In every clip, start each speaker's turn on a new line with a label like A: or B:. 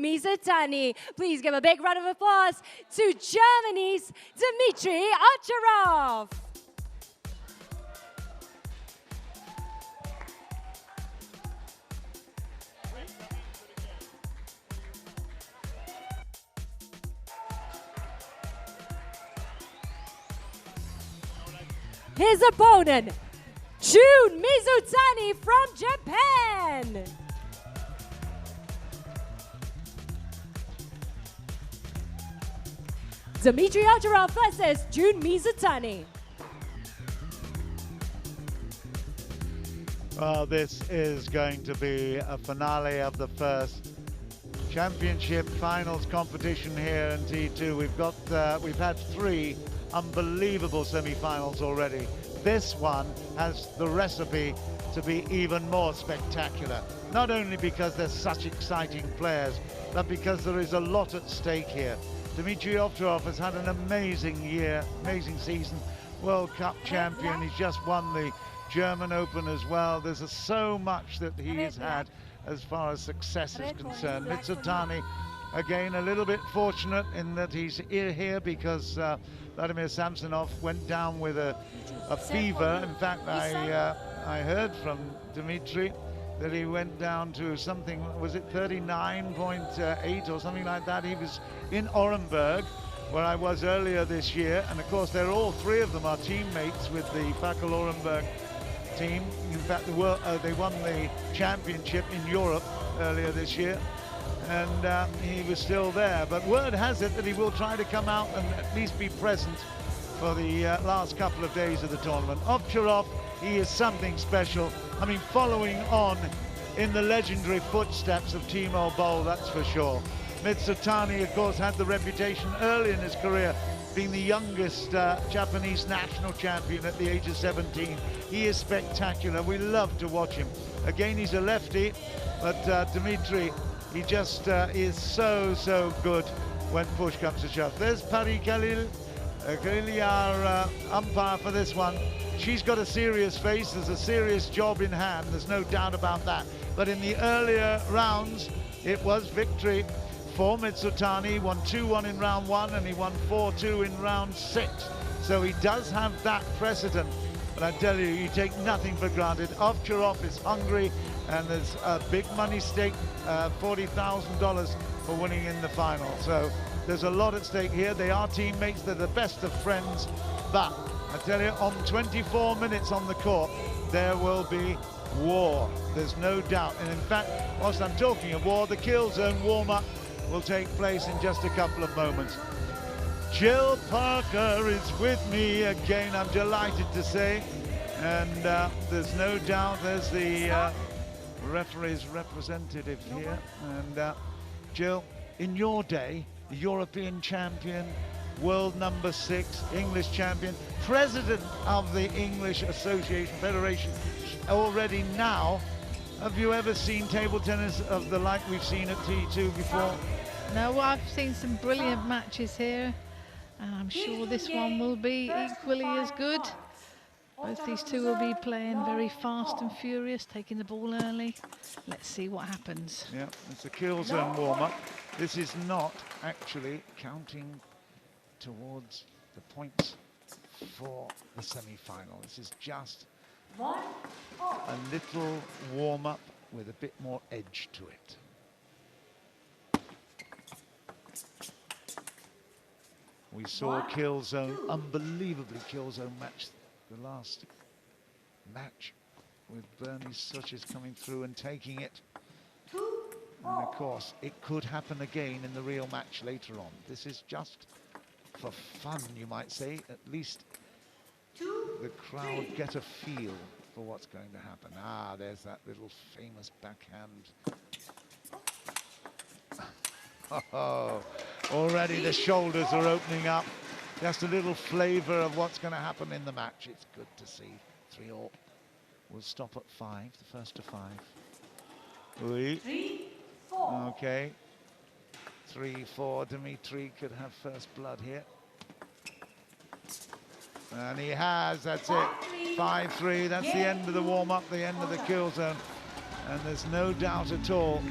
A: June Mizutani. Please give a big round of applause to Germany's Dmitry Ocharov. His opponent, June Mizutani from Japan. Dmitry Ocharov versus June Mizutani.
B: Well, this is going to be a finale of the first championship finals competition here in T2. We've had 3 unbelievable semi-finals already. This one has the recipe to be even more spectacular, not only because there's such exciting players, but because there is a lot at stake here. Dmitry Ocharov has had an amazing year, amazing season, World Cup champion. He's just won the German Open as well. There's so much that he has had as far as success is concerned. Mizutani, again, a little bit fortunate in that he's here because Vladimir Samsonov went down with a fever. In fact, I heard from Dmitry that he went down to something, was it 39.8 or something like that? He was in Orenburg, where I was earlier this year, and of course they're all 3 of them are teammates with the Fackel Orenburg team. In fact, they won the championship in Europe earlier this year, and he was still there. But word has it that he will try to come out and at least be present for the last couple of days of the tournament. Ocharov, he is something special. I mean, following on in the legendary footsteps of Timo Boll, that's for sure. Mizutani, of course, had the reputation early in his career being the youngest Japanese national champion at the age of 17. He is spectacular. We love to watch him. Again, he's a lefty, but Dmitry, he just is so good when push comes to shove. There's Pari Khalil, our umpire for this one. She's got a serious face. There's a serious job in hand. There's no doubt about that. But in the earlier rounds, it was victory for Mizutani. He won 2-1 in round 1, and he won 4-2 in round 6. So he does have that precedent. But I tell you take nothing for granted. Ocharov is hungry, and there's a big money stake, $40,000 for winning in the final. So there's a lot at stake here. They are teammates. They're the best of friends. But I tell you, on 24 minutes on the court, there will be war. There's no doubt. And in fact, whilst I'm talking of war, the kill zone warm-up will take place in just a couple of moments. Jill Parker is with me again, I'm delighted to say. And there's no doubt there's the referee's representative here. And Jill, in your day, the European champion, world number 6, English champion, president of the English Association Federation already now. Have you ever seen table tennis of the like we've seen at T2 before?
C: No, I've seen some brilliant matches here, and I'm sure this one will be equally as good. Both these two will be playing very fast and furious, taking the ball early. Let's see what happens.
B: Yeah, it's a kill zone warm-up. This is not actually counting towards the points for the semi-final. This is just a little warm-up with a bit more edge to it. We saw a kill zone, unbelievably kill zone match, the last match with Bernie Suches coming through and taking it. And of course, it could happen again in the real match later on. This is just for fun, you might say. At least the crowd get a feel for what's going to happen. Ah, there's that little famous backhand. Oh, already the shoulders are opening up. Just a little flavor of what's going to happen in the match. It's good to see. 3-3. We'll stop at 5, the first to 5. Oui. 3-4. Okay. 3-4. Dmitry could have first blood here. And he has, that's it. 5-3. That's the end of the warm-up, the end of the kill zone. And there's no doubt at all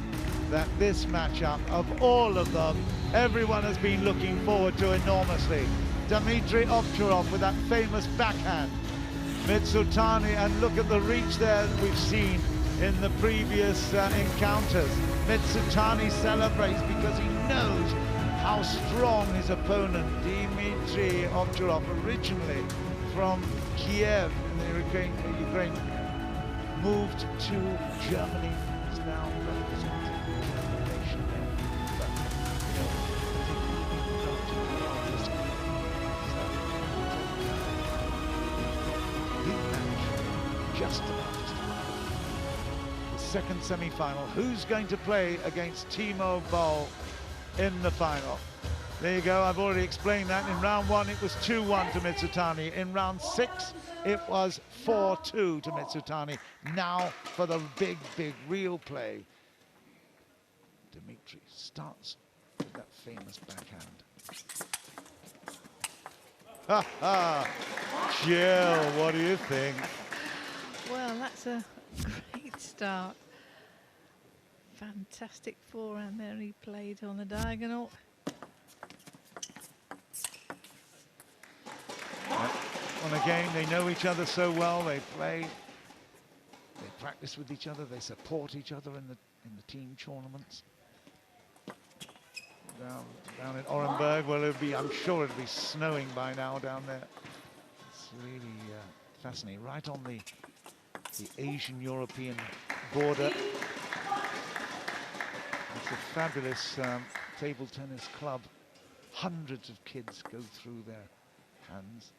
B: that this matchup, of all of them, everyone has been looking forward to enormously. Dmitry Ovcharov with that famous backhand. Mitsutani, and look at the reach there that we've seen in the previous encounters. Mitsutani celebrates because he knows how strong his opponent, Dmitry Ovcharov, originally from Kiev in the Ukraine, moved to Germany. He's now representing the nation there. But, you know, I think he got to the largest big match, just about to start. The second semi-final. Who's going to play against Timo Boll in the final? There you go, I've already explained that. In round 1 it was 2-1 to Mitsutani. In round 6 it was 4-2 to Mitsutani. Now for the big real play. Dmitry starts with that famous backhand. Ha ha! Jill, what do you think?
C: Well, that's a great start. Fantastic forehand there he played on the diagonal.
B: And again, they know each other so well. They play, they practice with each other. They support each other in the team tournaments. Down in Orenburg, well, it'll be, I'm sure it'll be snowing by now down there. It's really fascinating. Right on the Asian-European border. It's a fabulous table tennis club. Hundreds of kids go through their hands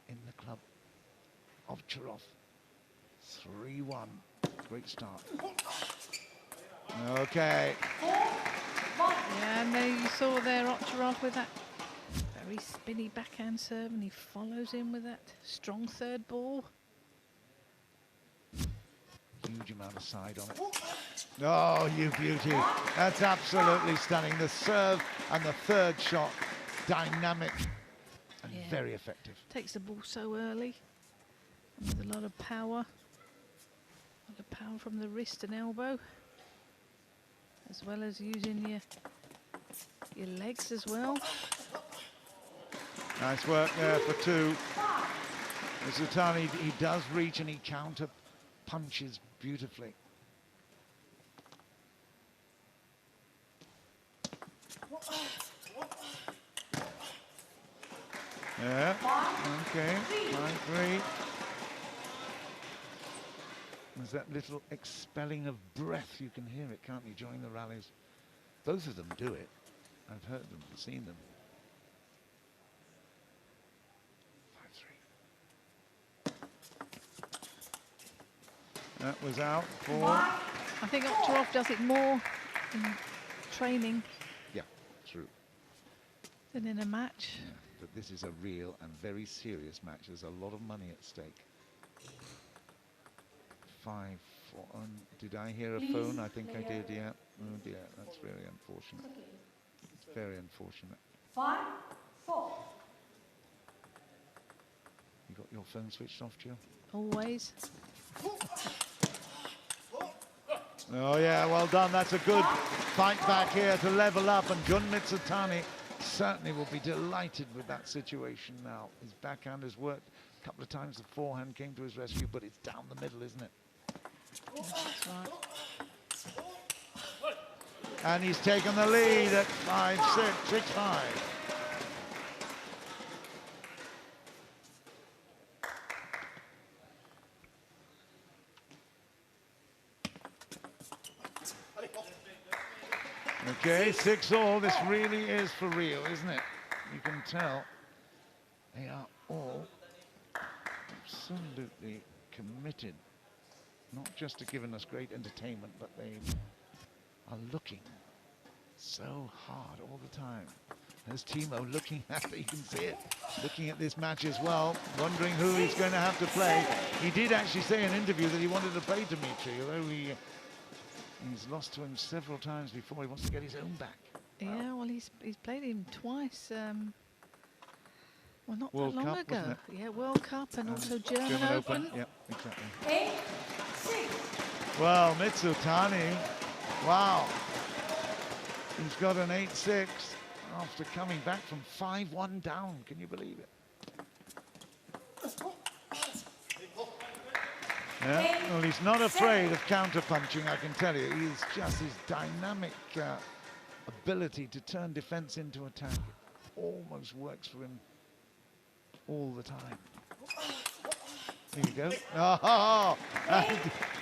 B: in the club. Ovcharov, 3-1. Great start. Okay.
C: Yeah, and there you saw there Ovcharov with that very spinny backhand serve, and he follows in with that strong third ball.
B: Huge amount of side on it. Oh, you beauty. That's absolutely stunning. The serve and the third shot, dynamic and very effective.
C: Takes the ball so early, and with a lot of power. A lot of power from the wrist and elbow, as well as using your legs as well.
B: Nice work there for 2. Mitsutani, he does reach and he counter punches beautifully. Yeah, okay, 9-3. There's that little expelling of breath. You can hear it, can't you, during the rallies? Both of them do it. I've heard them, seen them. 5-3. That was out for...
C: I think Ovcharov does it more in training.
B: Yeah, true.
C: Than in a match.
B: Yeah, but this is a real and very serious match. There's a lot of money at stake. 5-4. Did I hear a phone? I think I did, yeah. Oh dear, that's very unfortunate. It's very unfortunate.
A: 5-4.
B: You got your phone switched off, Jill?
C: Always.
B: Oh yeah, well done. That's a good fight back here to level up, and Gun Mitsutani certainly will be delighted with that situation now. His backhand has worked a couple of times. The forehand came to his rescue, but it's down the middle, isn't it?
C: That's right.
B: And he's taken the lead at 5-6, 6-5. Okay, 6-all. This really is for real, isn't it? You can tell they are all absolutely committed, not just to giving us great entertainment, but they are looking so hard all the time. There's Timo looking at it, you can see it, looking at this match as well, wondering who he's going to have to play. He did actually say in an interview that he wanted to play Dmitry, although he's lost to him several times before. He wants to get his own back.
C: Yeah, well, he's played him twice. Well, not
B: World
C: that long
B: Cup,
C: ago.
B: wasn't it?
C: Yeah, World Cup and also German Open.
B: Yeah, exactly.
A: 8-6.
B: Well, Mitsutani, wow. He's got an 8-6 after coming back from 5-1 down. Can you believe it? Yeah, well, he's not afraid of counter-punching, I can tell you. He's just his dynamic ability to turn defense into attack. Almost works for him all the time. Here you go. Oh, and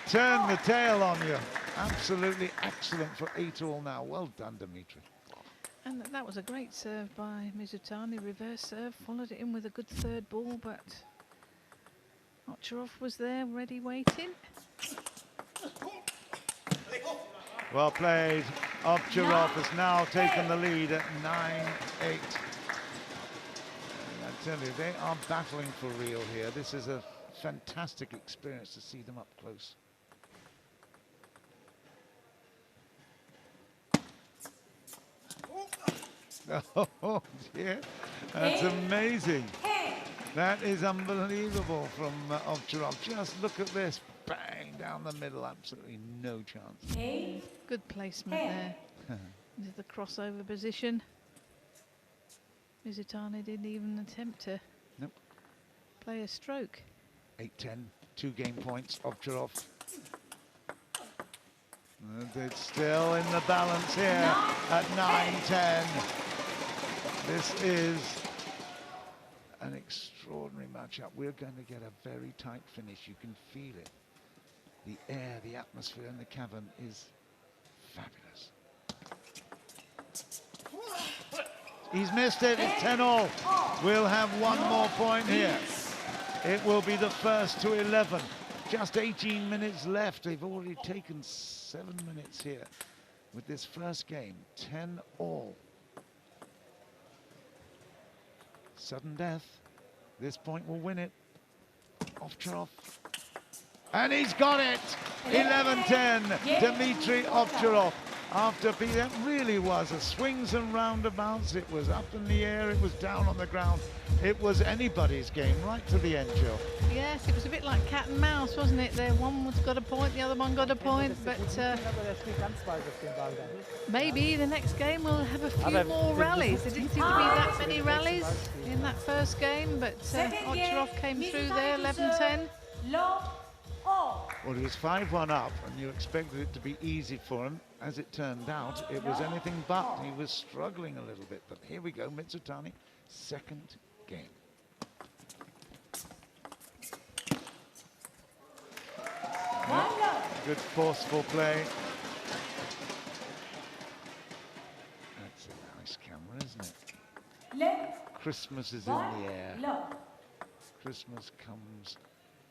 B: turn the tail on you. Absolutely excellent for 8-all now. Well done, Dimitri.
C: And that was a great serve by Mizutani. Reverse serve, followed it in with a good third ball, but Ocharov was there, ready, waiting.
B: Well played. Ovcharov has now taken the lead at 9-8. I tell you, they are battling for real here. This is a fantastic experience to see them up close. Oh dear, that's amazing. That is unbelievable from Ovcharov. Just look at this, bang down the middle, absolutely no chance.
C: Good placement there into the crossover position. Mizutani didn't even attempt to play a stroke.
B: 8-10, 2 game points, Ovcharov. And it's still in the balance here at 9-10. This is an extraordinary matchup. We're going to get a very tight finish. You can feel it. The air, the atmosphere in the cavern is fabulous. He's missed it. It's 10-all. We'll have one more point here. It will be the first to 11. Just 18 minutes left. They've already taken 7 minutes here with this first game. 10-all. Sudden death. This point will win it. Ovcharov. And he's got it! 11-10, Dmitry Ovcharov. After that really was a swings and roundabouts. It was up in the air, it was down on the ground. It was anybody's game right to the end, Joe.
C: Yes, it was a bit like cat and mouse, wasn't it? There, one was got a point, the other one got a point, but maybe the next game will have a few more rallies. There didn't seem to be that many rallies in that first game, but Ocharov came through there, 11-10.
B: Well, he was 5-1 up, and you expected it to be easy for him. As it turned out, it was anything but. He was struggling a little bit, but here we go, Mizutani, second game. Good forceful play. That's a nice camera, isn't it? Christmas is in the air. Christmas comes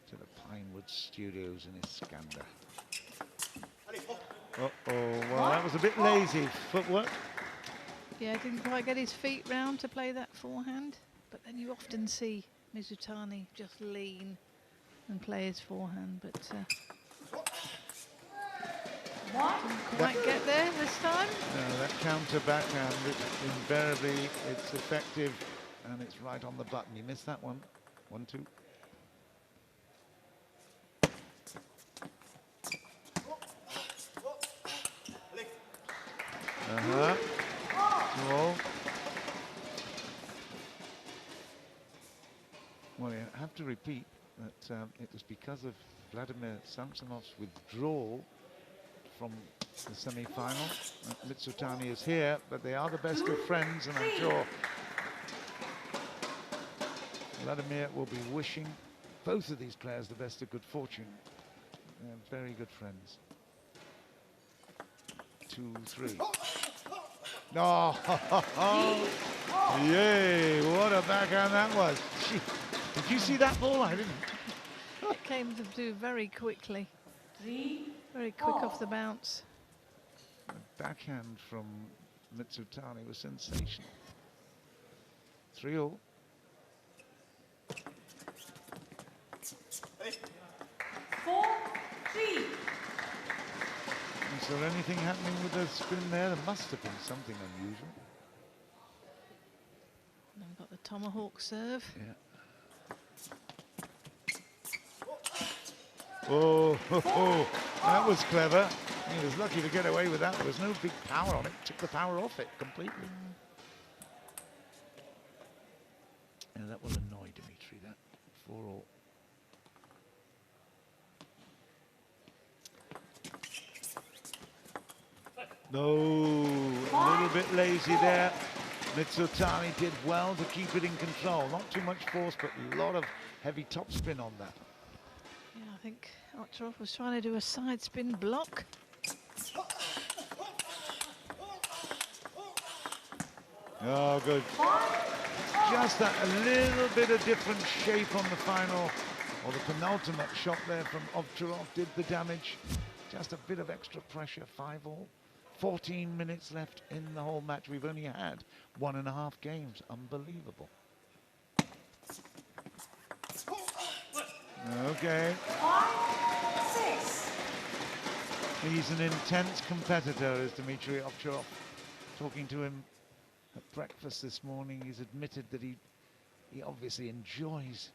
B: to the Pinewood Studios in Iskander. Uh-oh, well, that was a bit lazy footwork.
C: Yeah, didn't quite get his feet round to play that forehand, but then you often see Mizutani just lean and play his forehand, but didn't quite get there this time.
B: No, that counter backhand, invariably it's effective and it's right on the button. You missed that one. 1-2. Well, you have to repeat that it was because of Vladimir Samsonov's withdrawal from the semi-final. Mizutani is here, but they are the best of friends, and I'm sure Vladimir will be wishing both of these players the best of good fortune. They're very good friends. 2-3. Oh, yay, what a backhand that was. Gee, did you see that ball? I didn't.
C: It came to do very quickly. Very quick off the bounce.
B: The backhand from Mizutani was sensational. 3-all. Is there anything happening with the spin there? There must have been something unusual.
C: Then we've got the tomahawk serve.
B: Yeah. Oh, that was clever. He was lucky to get away with that. There was no big power on it. Took the power off it completely. And that will annoy Dimitri, that 4-all. No, a little bit lazy there. Mitsutani did well to keep it in control. Not too much force, but a lot of heavy topspin on that.
C: Yeah, I think Ocharov was trying to do a side spin block.
B: Oh, good. Just that, a little bit of different shape on the final, or the penultimate shot there from Ovcharov did the damage. Just a bit of extra pressure, 5-all. 14 minutes left in the whole match. We've only had 1.5 games. Unbelievable. Okay.
A: 5-6.
B: He's an intense competitor, is Dmitry Ovcharov. Talking to him at breakfast this morning, he's admitted that he obviously enjoys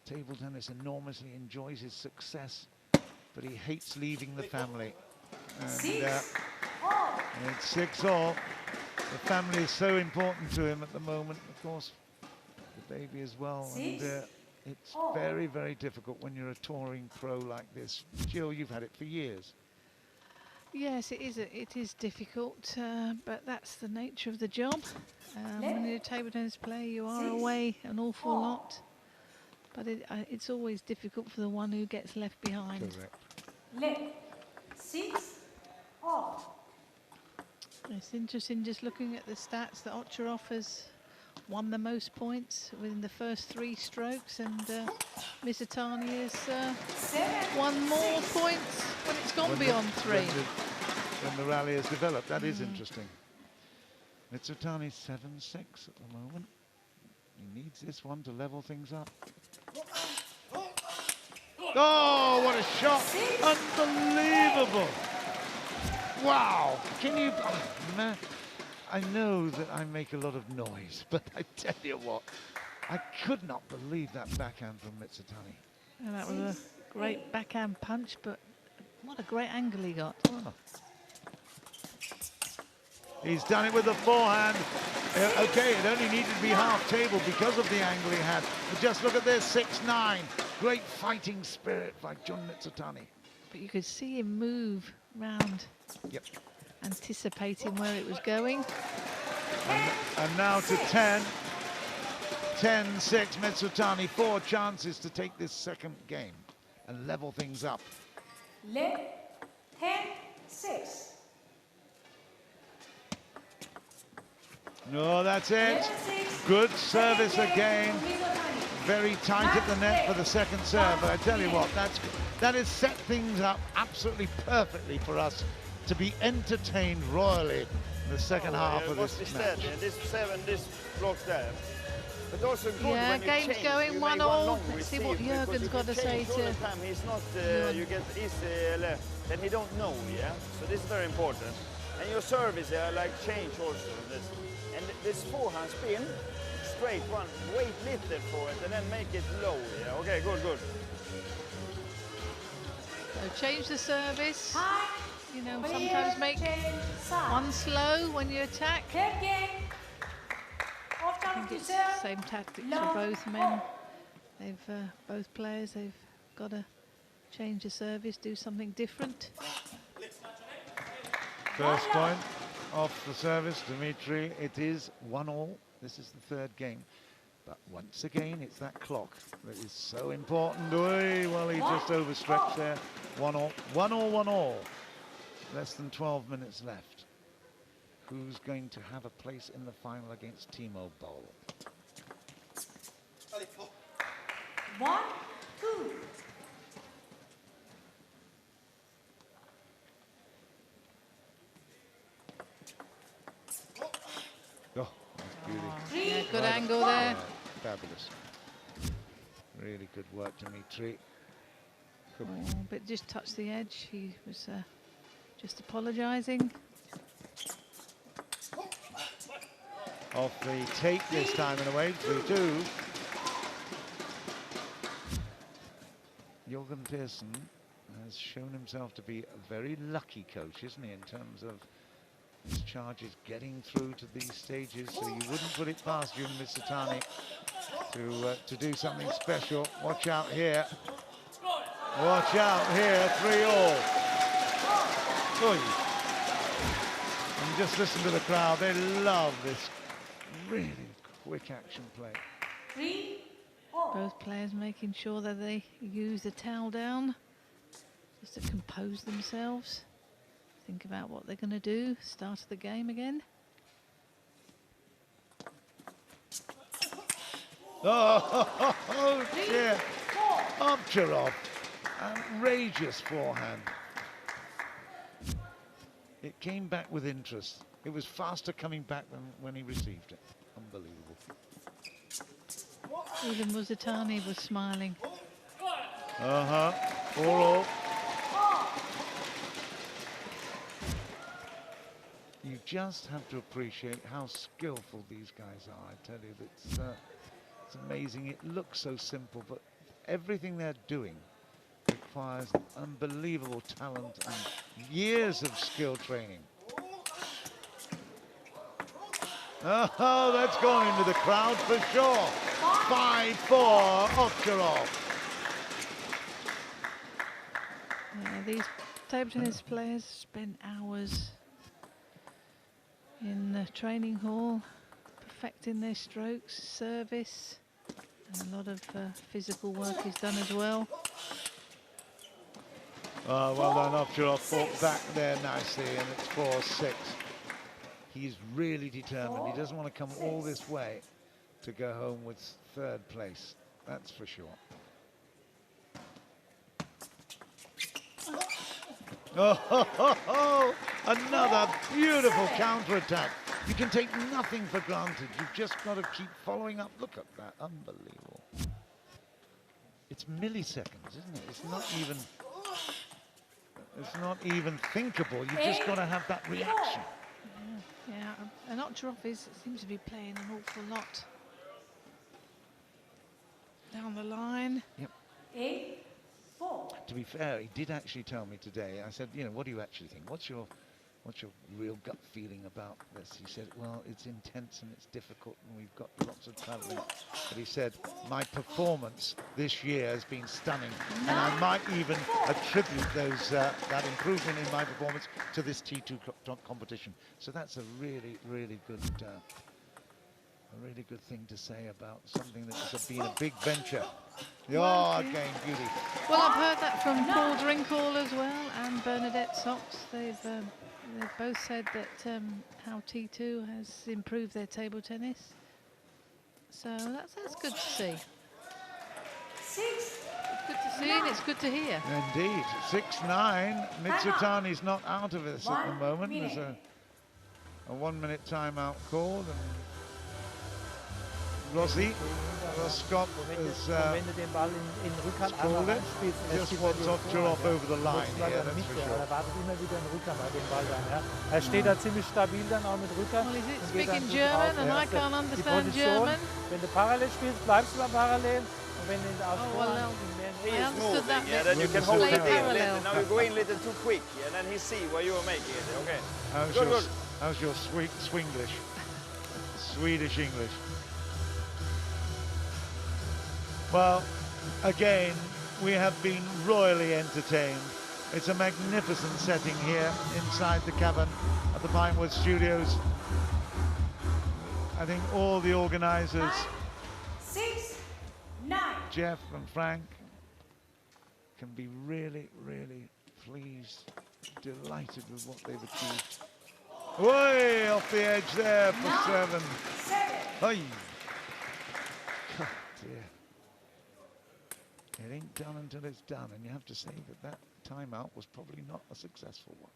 B: table tennis enormously, enjoys his success, but he hates leaving the family. And it's 6-all. The family is so important to him at the moment, of course, the baby as well. And it's very, very difficult when you're a touring pro like this. Jill, you've had it for years.
C: Yes, it is difficult, but that's the nature of the job. When you're a table tennis player, you are away an awful lot, but it's always difficult for the one who gets left behind.
B: Correct.
A: 6-all.
C: It's interesting just looking at the stats that Ocharov has won the most points within the first 3 strokes, and Mitsutani has won more points when it's gone beyond 3.
B: When the rally has developed, that is interesting. Mitsutani's 7-6 at the moment. He needs this one to level things up. Oh, what a shot! Unbelievable! Wow! Can you... Oh, man, I know that I make a lot of noise, but I tell you what, I could not believe that backhand from Mitsutani.
C: And that was a great backhand punch, but what a great angle he got.
B: Oh. He's done it with the forehand. Okay, it only needed to be half table because of the angle he had. But just look at this, 6-9. Great fighting spirit by Jun Mitsutani.
C: But you could see him move round, anticipating where it was going.
B: And now to 10. 10-6, Mitsutani. 4 chances to take this second game and level things up.
A: 10-6.
B: No, that's it. Good service again. Very tight at the net for the second serve. But I tell you what, that has set things up absolutely perfectly for us to be entertained royally in the second half of this match.
D: This 7, this blocks there. But also good
C: Yeah,
D: when you
C: game's
D: change,
C: going
D: you
C: 1-all.
D: make one long
C: Let's see
D: receive,
C: what
D: because
C: Jürgen's
D: if
C: got
D: you
C: to say
D: change all
C: to
D: the time, he's not, you get easy left, then he don't know, yeah? So this is very important. And your service, like change also. And this forehand spin, straight one, wait little for it, and then make it low, yeah? Okay, good, good.
C: So change the service. You know, sometimes make one slow when you attack. I think it's the same tactics for both men. Both players, they've got to change the service, do something different.
B: First point off the service, Dmitry. It is 1-all. This is the third game. But once again, it's that clock that is so important. Oy, well, he just overstretched there. 1-all. 1-all, 1-all. Less than 12 minutes left. Who's going to have a place in the final against Timo Boll?
A: 1-2.
B: Oh, that's beauty.
C: Yeah, good angle there.
B: Fabulous. Really good work, Dmitry.
C: Oh, but just touched the edge. He was just apologising.
B: Off the take this time in a way, 3-2. Jürgen Pearson has shown himself to be a very lucky coach, isn't he, in terms of his charges getting through to these stages. So you wouldn't put it past you, Mitsutani, to do something special. Watch out here. Watch out here, 3-all. Oy. And just listen to the crowd, they love this really quick action play.
C: Both players making sure that they use the towel down just to compose themselves. Think about what they're going to do. Start of the game again.
B: Oh, dear. Ovcharov. Outrageous forehand. It came back with interest. It was faster coming back than when he received it. Unbelievable.
C: Even Muzitani was smiling.
B: 4-all. You just have to appreciate how skillful these guys are. I tell you, it's amazing. It looks so simple, but everything they're doing requires unbelievable talent and years of skill training. Oh, that's going into the crowd for sure. 5-4, Ovcharov.
C: Yeah, these table tennis players spend hours in the training hall perfecting their strokes, service, and a lot of physical work is done as well.
B: Well done, Ovcharov fought back there nicely, and it's 4-6. He's really determined. He doesn't want to come all this way to go home with third place. That's for sure. Oh, another beautiful counter-attack. You can take nothing for granted. You've just got to keep following up. Look at that, unbelievable. It's milliseconds, isn't it? It's not even thinkable. You've just got to have that reaction.
C: Yeah, and Ovcharov seems to be playing an awful lot down the line.
B: Yep. To be fair, he did actually tell me today. I said, you know, what do you actually think? What's your real gut feeling about this? He said, well, it's intense and it's difficult and we've got lots of traveling. But he said, my performance this year has been stunning, and I might even attribute that improvement in my performance to this T2 competition. So that's a really, really good thing to say about something that has been a big venture. Oh, again, beauty.
C: Well, I've heard that from Paul Drinkall as well and Bernadette Sox. They've both said that how T2 has improved their table tennis. So that's good to see. It's good to see and it's good to hear.
B: Indeed, 6-9. Mitsutani's not out of this at the moment. There's a 1-minute timeout called, and Roskop has scored it. Just wants Ovcharov over the line here, that's for sure.
E: Steht da ziemlich stabil dann auch mit Rückhand.
C: Well, is it speaking German and I can't understand German?
E: Wenn du parallel spielst, bleibst du parallel. Und wenn du
C: Oh, well, I understood that
D: Yeah,
C: bit.
D: then you can
C: Play
D: hold it in.
C: parallel.
D: Now you go in a little too quick, and then he see where you are making it. Okay.
B: How's your Swinglish? Swedish English. Well, again, we have been royally entertained. It's a magnificent setting here inside the cavern at the Pinewood Studios. I think all the organizers,
A: 6, 9.
B: Jeff and Frank, can be really, really pleased, delighted with what they've achieved. Way off the edge there for 7. Hey. God, dear. It ain't done until it's done, and you have to say that timeout was probably not a successful one.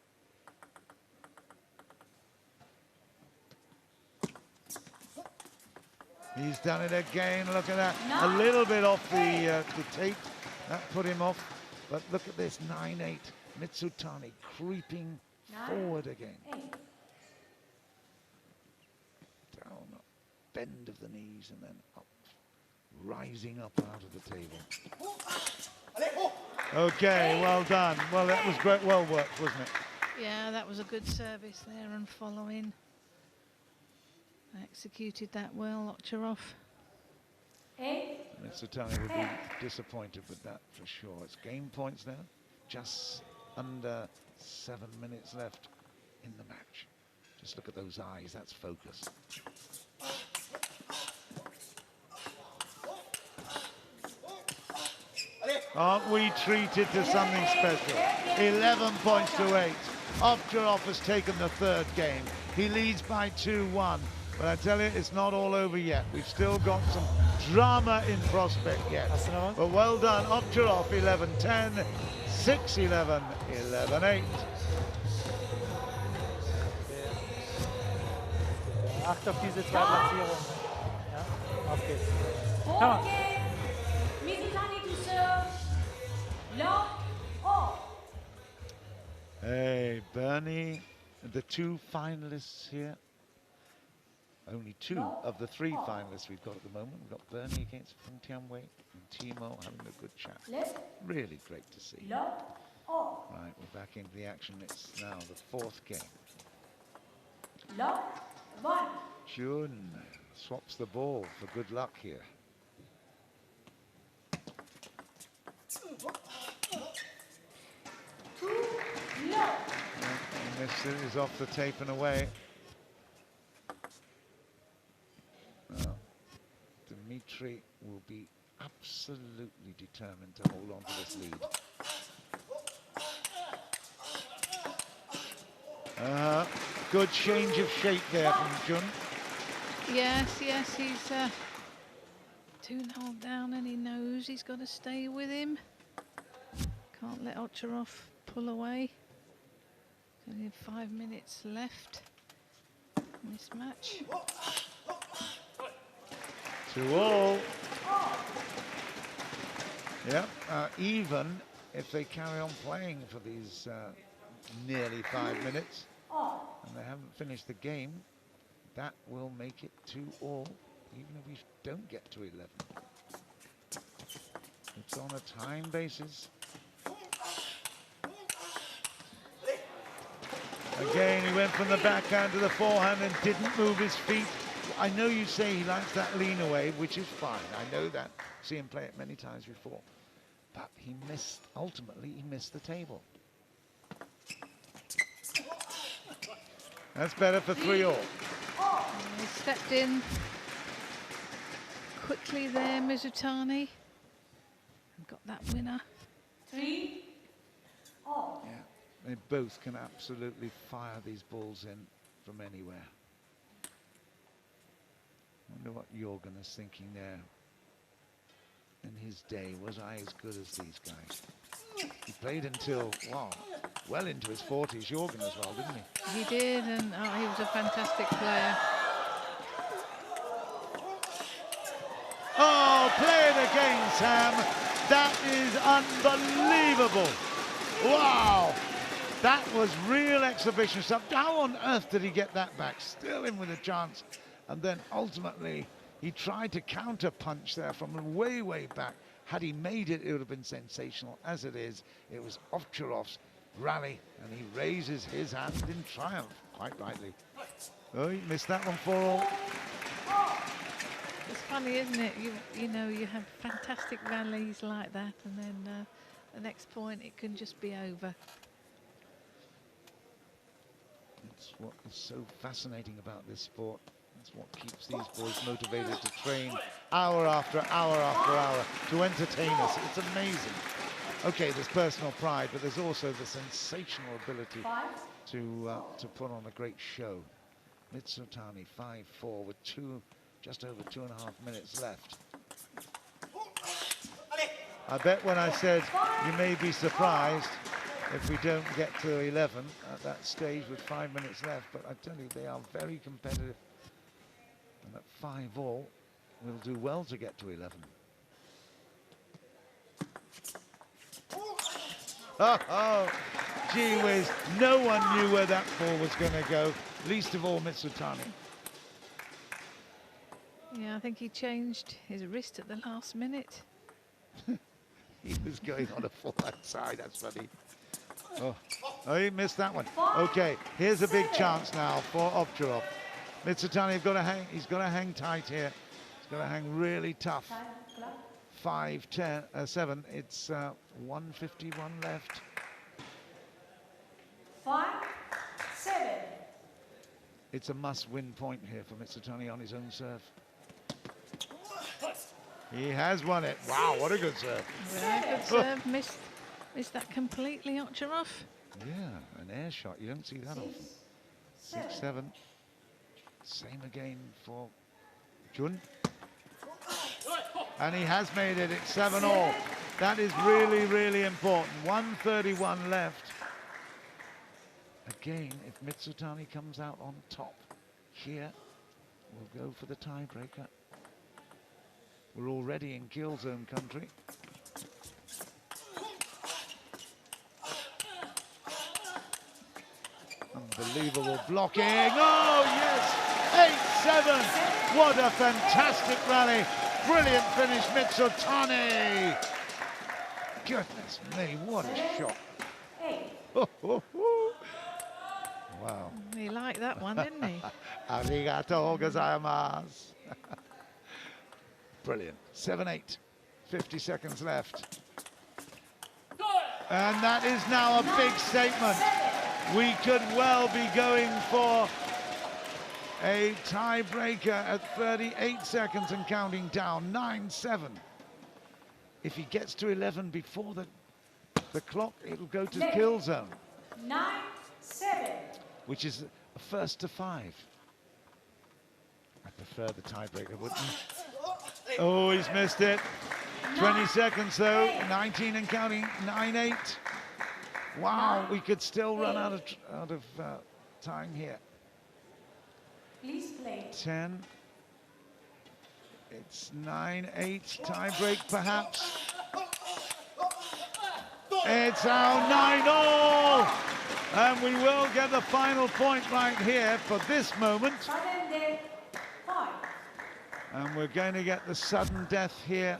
B: He's done it again. Look at that. A little bit off the tape. That put him off. But look at this, 9-8. Mitsutani creeping forward again. Down, bend of the knees, and then up, rising up out of the table. Okay, well done. Well, that was great. Well worked, wasn't it?
C: Yeah, that was a good service there and following. Executed that well, Ocharov.
B: Mitsutani would be disappointed with that for sure. It's game points now. Just under 7 minutes left in the match. Just look at those eyes. That's focus. Aren't we treated to something special? 11 points to 8. Ovtcharov has taken the third game. He leads by 2-1. But I tell you, it's not all over yet. We've still got some drama in prospect yet. But well done, Ovtcharov 11-10, 6-11, 11-8.
E: Acht auf diese zwei Platzierungen. Ja, auf geht's. Come on.
A: Mizutani to serve. Love all.
B: Hey, Bernie, the two finalists here. Only two of the three finalists we've got at the moment. We've got Bernie against Feng Tianwei and Timo having a good chat. Really great to see. Right, we're back into the action. It's now the fourth game. Jun swaps the ball for good luck here. And this is off the tape and away. Well, Dimitri will be absolutely determined to hold on to this lead. Good change of shape there from Jun.
C: Yes, he's 2-0 down and he knows he's got to stay with him. Can't let Ocharov pull away. Only 5 minutes left in this match.
B: 2-all. Yep, even if they carry on playing for these nearly 5 minutes and they haven't finished the game, that will make it 2-all, even if we don't get to 11. It's on a time basis. Again, he went from the backhand to the forehand and didn't move his feet. I know you say he likes that lean away, which is fine. I know that. See him play it many times before. But he missed, ultimately, he missed the table. That's better for 3-all.
C: He stepped in quickly there, Mizutani, and got that winner.
A: 3-all.
B: Yeah, they both can absolutely fire these balls in from anywhere. Wonder what Jorgen is thinking there. In his day, was I as good as these guys? He played until, wow, well into his 40s, Jorgen as well, didn't he?
C: He did, and he was a fantastic player.
B: Oh, play it again, Sam. That is unbelievable. Wow. That was real exhibition stuff. How on earth did he get that back? Still in with a chance. And then ultimately, he tried to counter punch there from way, way back. Had he made it, it would have been sensational. As it is, it was Ovtcharov's rally, and he raises his hand in triumph, quite rightly. Oh, he missed that one 4-all.
C: It's funny, isn't it? You know, you have fantastic rallies like that, and then the next point, it can just be over.
B: That's what is so fascinating about this sport. That's what keeps these boys motivated to train hour after hour after hour to entertain us. It's amazing. Okay, there's personal pride, but there's also the sensational ability to put on a great show. Mitsutani 5-4 with just over 2.5 minutes left. I bet when I said you may be surprised if we don't get to 11 at that stage with 5 minutes left, but I tell you, they are very competitive. And at 5-all, we'll do well to get to 11. Oh, gee whiz, no one knew where that ball was going to go, least of all Mitsutani.
C: Yeah, I think he changed his wrist at the last minute.
B: He was going on a full outside, that's funny. Oh, he missed that one. Okay, here's a big chance now for Ovcharov. Mitsutani, he's got to hang tight here. He's got to hang really tough. 7. It's 1:51 left.
A: 5-7.
B: It's a must-win point here for Mitsutani on his own serve. He has won it. Wow, what a good serve.
C: Yeah, good serve. Missed that completely, Ovcharov.
B: Yeah, an air shot. You don't see that often. 6-7. Same again for Jun. And he has made it. It's 7-all. That is really, really important. 1:31 left. Again, if Mitsutani comes out on top here, we'll go for the tiebreaker. We're already in kill zone country. Unbelievable blocking. Oh, yes! 8-7. What a fantastic rally. Brilliant finish, Mitsutani. Goodness me, what a shot. Wow.
C: He liked that one, didn't he?
B: Arigatou gozaimasu. Brilliant. 7-8. 50 seconds left. And that is now a big statement. We could well be going for a tiebreaker at 38 seconds and counting down. 9-7. If he gets to 11 before the clock, it'll go to kill zone.
A: 9-7.
B: Which is a first to 5. I prefer the tiebreaker, wouldn't you? Oh, he's missed it. 20 seconds though, 19 and counting, 9-8. Wow, we could still run out of time here.
A: Please play.
B: 10. It's 9-8, tie break perhaps. It's now 9-all. And we will get the final point right here for this moment. And we're going to get the sudden death here.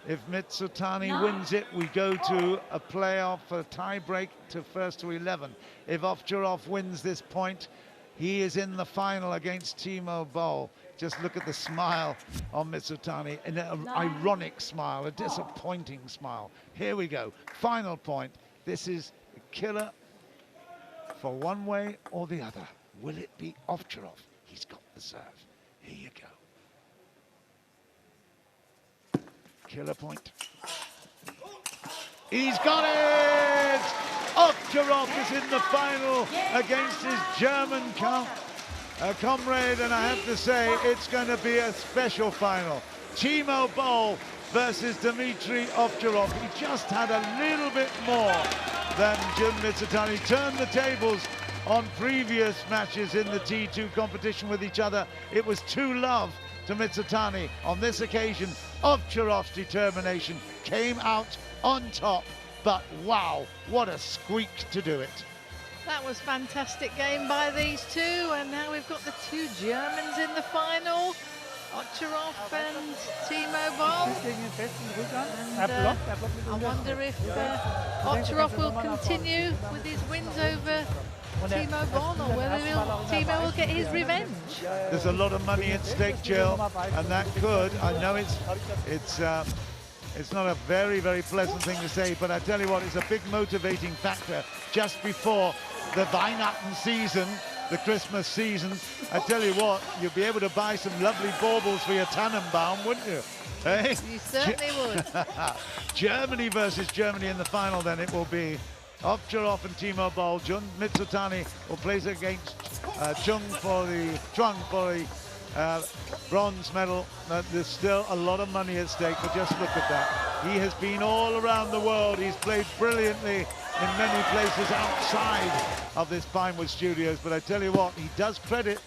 B: If Mitsutani wins it, we go to a playoff for a tie break to first to 11. If Ovcharov wins this point, he is in the final against Timo Boll. Just look at the smile on Mitsutani, an ironic smile, a disappointing smile. Here we go, final point. This is a killer for one way or the other. Will it be Ovcharov? He's got the serve. Here you go. Killer point. He's got it! Ovcharov is in the final against his German comrade, and I have to say, it's going to be a special final. Timo Boll versus Dmitry Ovcharov. He just had a little bit more than Jun Mitsutani. Turned the tables on previous matches in the T2 competition with each other. It was 2-love to Mitsutani. On this occasion, Ovcharov's determination came out on top, but wow, what a squeak to do it.
C: That was fantastic game by these two, and now we've got the two Germans in the final, Ovcharov and Timo Boll. And I wonder if Ovcharov will continue with his wins over Timo Boll, or whether Timo will get his revenge.
B: There's a lot of money at stake, Jill, and that could, I know it's not a very, very pleasant thing to say, but I tell you what, it's a big motivating factor just before the Weihnachten season, the Christmas season. I tell you what, you'll be able to buy some lovely baubles for your Tannenbaum, wouldn't you? Hey?
C: You certainly would.
B: Germany versus Germany in the final, then it will be Ovcharov and Timo Boll. Jun Mitsutani will place against Chung for the bronze medal. There's still a lot of money at stake, but just look at that. He has been all around the world. He's played brilliantly in many places outside of this Pinewood Studios, but I tell you what, he does credit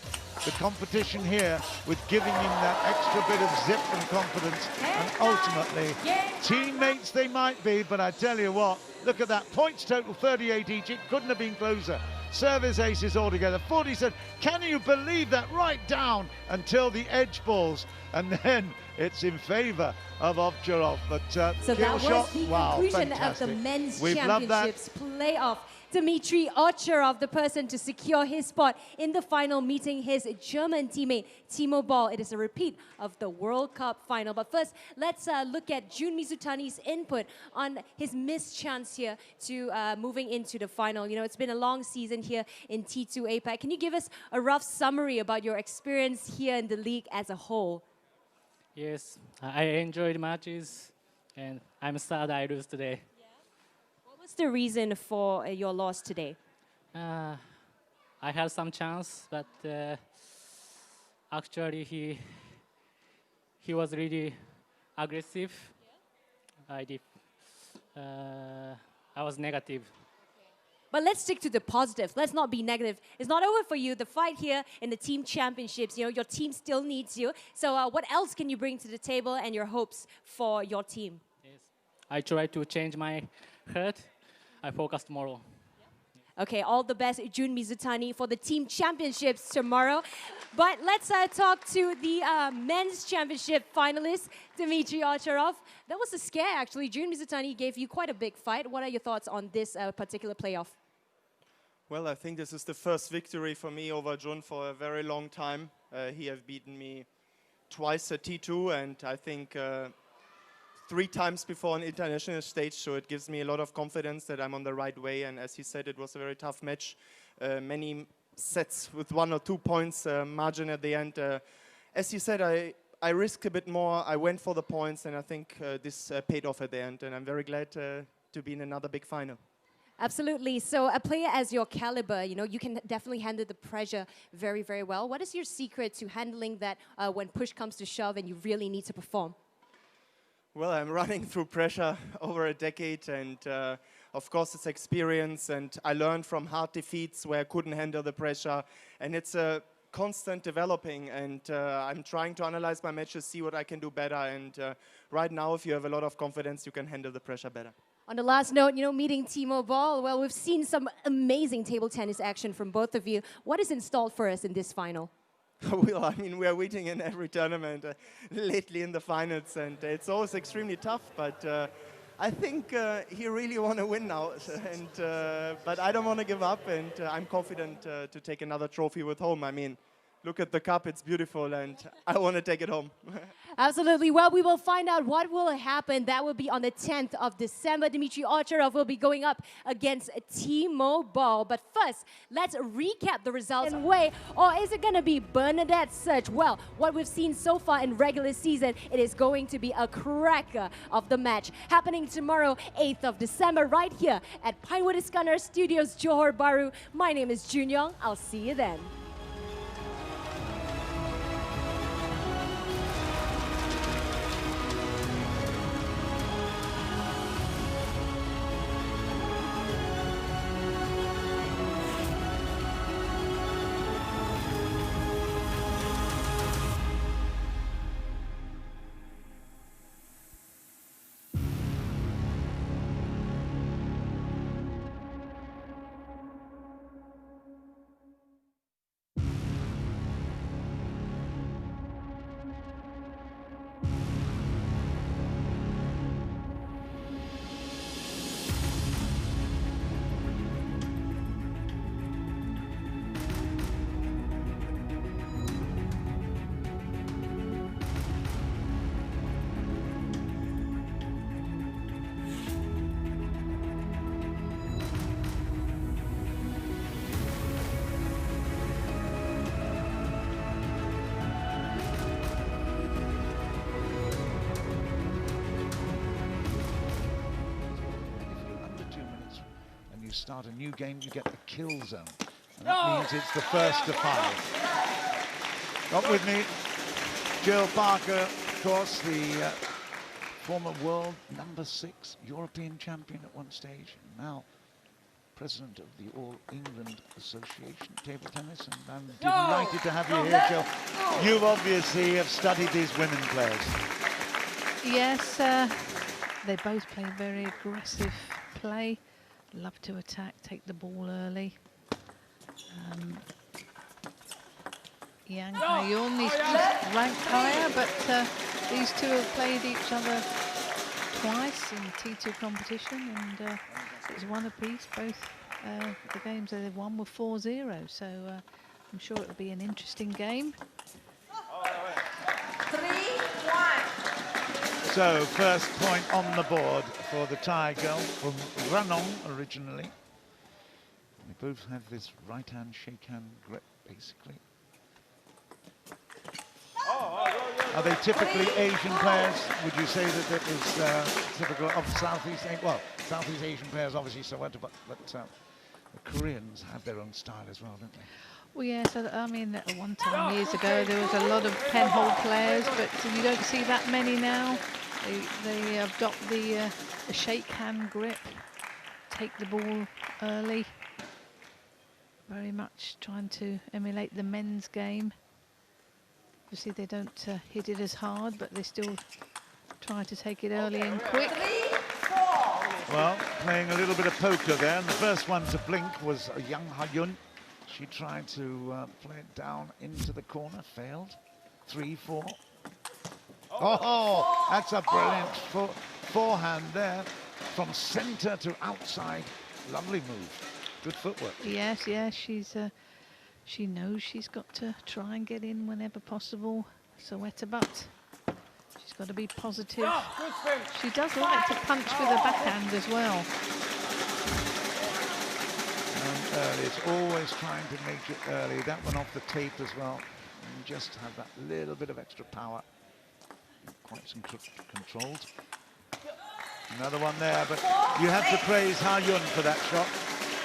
B: the competition here with giving him that extra bit of zip and confidence, and ultimately teammates they might be, but I tell you what, look at that, points total 38 each. It couldn't have been closer. service aces altogether. 47. Can you believe that? Right down until the edge balls, and then it's in favor of Ovcharov. But
A: So
B: kill
A: that was
B: shot.
A: the
B: Wow,
A: conclusion
B: fantastic.
A: of the men's
B: We've loved that.
A: championships playoff. Dmitry Ovcharov, the person to secure his spot in the final, meeting his German teammate Timo Boll. It is a repeat of the World Cup final. But first, let's look at Jun Mizutani's input on his missed chance here to moving into the final. You know, it's been a long season here in T2 Apac. Can you give us a rough summary about your experience here in the league as a whole?
E: Yes, I enjoyed matches, and I'm sad I lose today.
A: What's the reason for your loss today?
E: I had some chance, but actually he was really aggressive. I was negative.
A: But let's stick to the positive. Let's not be negative. It's not over for you. The fight here in the team championships, you know, your team still needs you. So what else can you bring to the table and your hopes for your team?
E: Yes. I try to change my head. I focus tomorrow.
A: Okay, all the best, Jun Mizutani, for the team championships tomorrow. But let's talk to the men's championship finalist, Dmitry Ovcharov. That was a scare, actually. Jun Mizutani gave you quite a big fight. What are your thoughts on this particular playoff?
F: Well, I think this is the first victory for me over Jun for a very long time. He has beaten me twice at T2, and I think 3 times before an international stage, so it gives me a lot of confidence that I'm on the right way. And as he said, it was a very tough match. Many sets with 1 or 2 points margin at the end. As he said, I risked a bit more. I went for the points, and I think this paid off at the end. And I'm very glad to be in another big final.
A: Absolutely. So a player as your caliber, you know, you can definitely handle the pressure very, very well. What is your secret to handling that when push comes to shove and you really need to perform?
F: Well, I'm running through pressure over a decade, and of course it's experience, and I learned from hard defeats where I couldn't handle the pressure, and it's a constant developing, and I'm trying to analyze my matches, see what I can do better, and right now if you have a lot of confidence, you can handle the pressure better.
A: On the last note, you know, meeting Timo Boll, well, we've seen some amazing table tennis action from both of you. What is installed for us in this final?
F: Well, I mean, we are waiting in every tournament, lately in the finals, and it's always extremely tough, but I think he really want to win now, and but I don't want to give up, and I'm confident to take another trophy with home. I mean, look at the cup, it's beautiful, and I want to take it home.
A: Absolutely. Well, we will find out what will happen. That will be on the 10th of December. Dmitry Ovcharov will be going up against Timo Boll. But first, let's recap the results. And wait, or is it going to be Bernadette Search? Well, what we've seen so far in regular season, it is going to be a cracker of the match. Happening tomorrow, 8th of December, right here at Pinewood Iskandar Studios, Johor Bahru. My name is Jun Yong. I'll see you then.
B: Start a new game, you get the kill zone. And that means it's the first to 5. Got with me Jill Parker, of course, the former world #6 European champion at one stage, and now president of the All England Association Table Tennis, and I'm delighted to have you here, Jill. You obviously have studied these women players.
C: Yes, they both play very aggressive play. Love to attack, take the ball early. Yang Ha-yun, he's just ranked higher, but these two have played each other twice in T2 competition, and it's one apiece. Both the games that they've won were 4-0, so I'm sure it'll be an interesting game.
G: 3-1.
B: So, first point on the board for the Thai girl from Ranong originally. They both have this right-hand shake-hand grip, basically. Are they typically Asian players? Would you say that it is typical of Southeast Asian? Well, Southeast Asian players obviously so what, but the Koreans have their own style as well, don't they?
C: Well, yes, I mean, at one time years ago there was a lot of penhold players, but you don't see that many now. They adopt the shake hand grip, take the ball early, very much trying to emulate the men's game. Obviously they don't hit it as hard, but they still try to take it early and quick.
G: 3-4.
B: Well, playing a little bit of poker there, and the first one to blink was Yang Ha-yun. She tried to play it down into the corner, failed. 3-4. Oh, that's a brilliant forehand there, from centre to outside. Lovely move. Good footwork.
C: Yes, yes, she knows she's got to try and get in whenever possible. But she's got to be positive. She does like to punch with her backhand as well.
B: And early, it's always trying to make it early. That one off the tape as well. And just have that little bit of extra power. Quite controlled. Another one there, but you have to praise Ha-yun for that shot.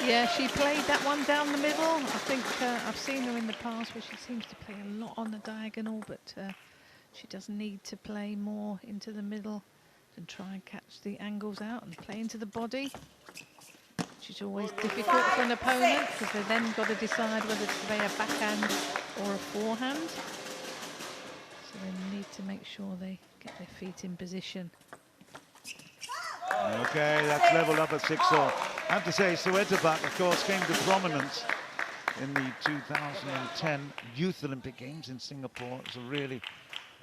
C: Yeah, she played that one down the middle. I think I've seen her in the past where she seems to play a lot on the diagonal, but she does need to play more into the middle and try and catch the angles out and play into the body, which is always difficult for an opponent because they then got to decide whether to play a backhand or a forehand. So they need to make sure they get their feet in position.
B: Okay, that's leveled up at 6-all. I have to say, Apac, of course, came to prominence in the 2010 Youth Olympic Games in Singapore. It was a really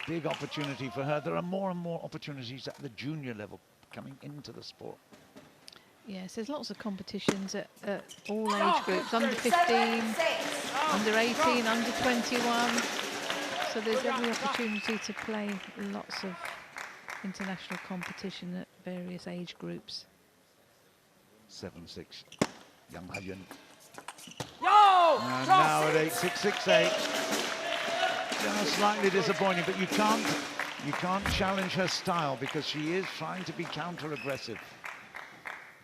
B: big opportunity for her. There are more and more opportunities at the junior level coming into the sport.
C: Yes, there's lots of competitions at all age groups, under 15, under 18, under 21. So there's every opportunity to play lots of international competition at various age groups.
B: 7-6, Yang Ha-yun. And now at 8-6, 6-8. Slightly disappointing, but you can't challenge her style because she is trying to be counter-aggressive.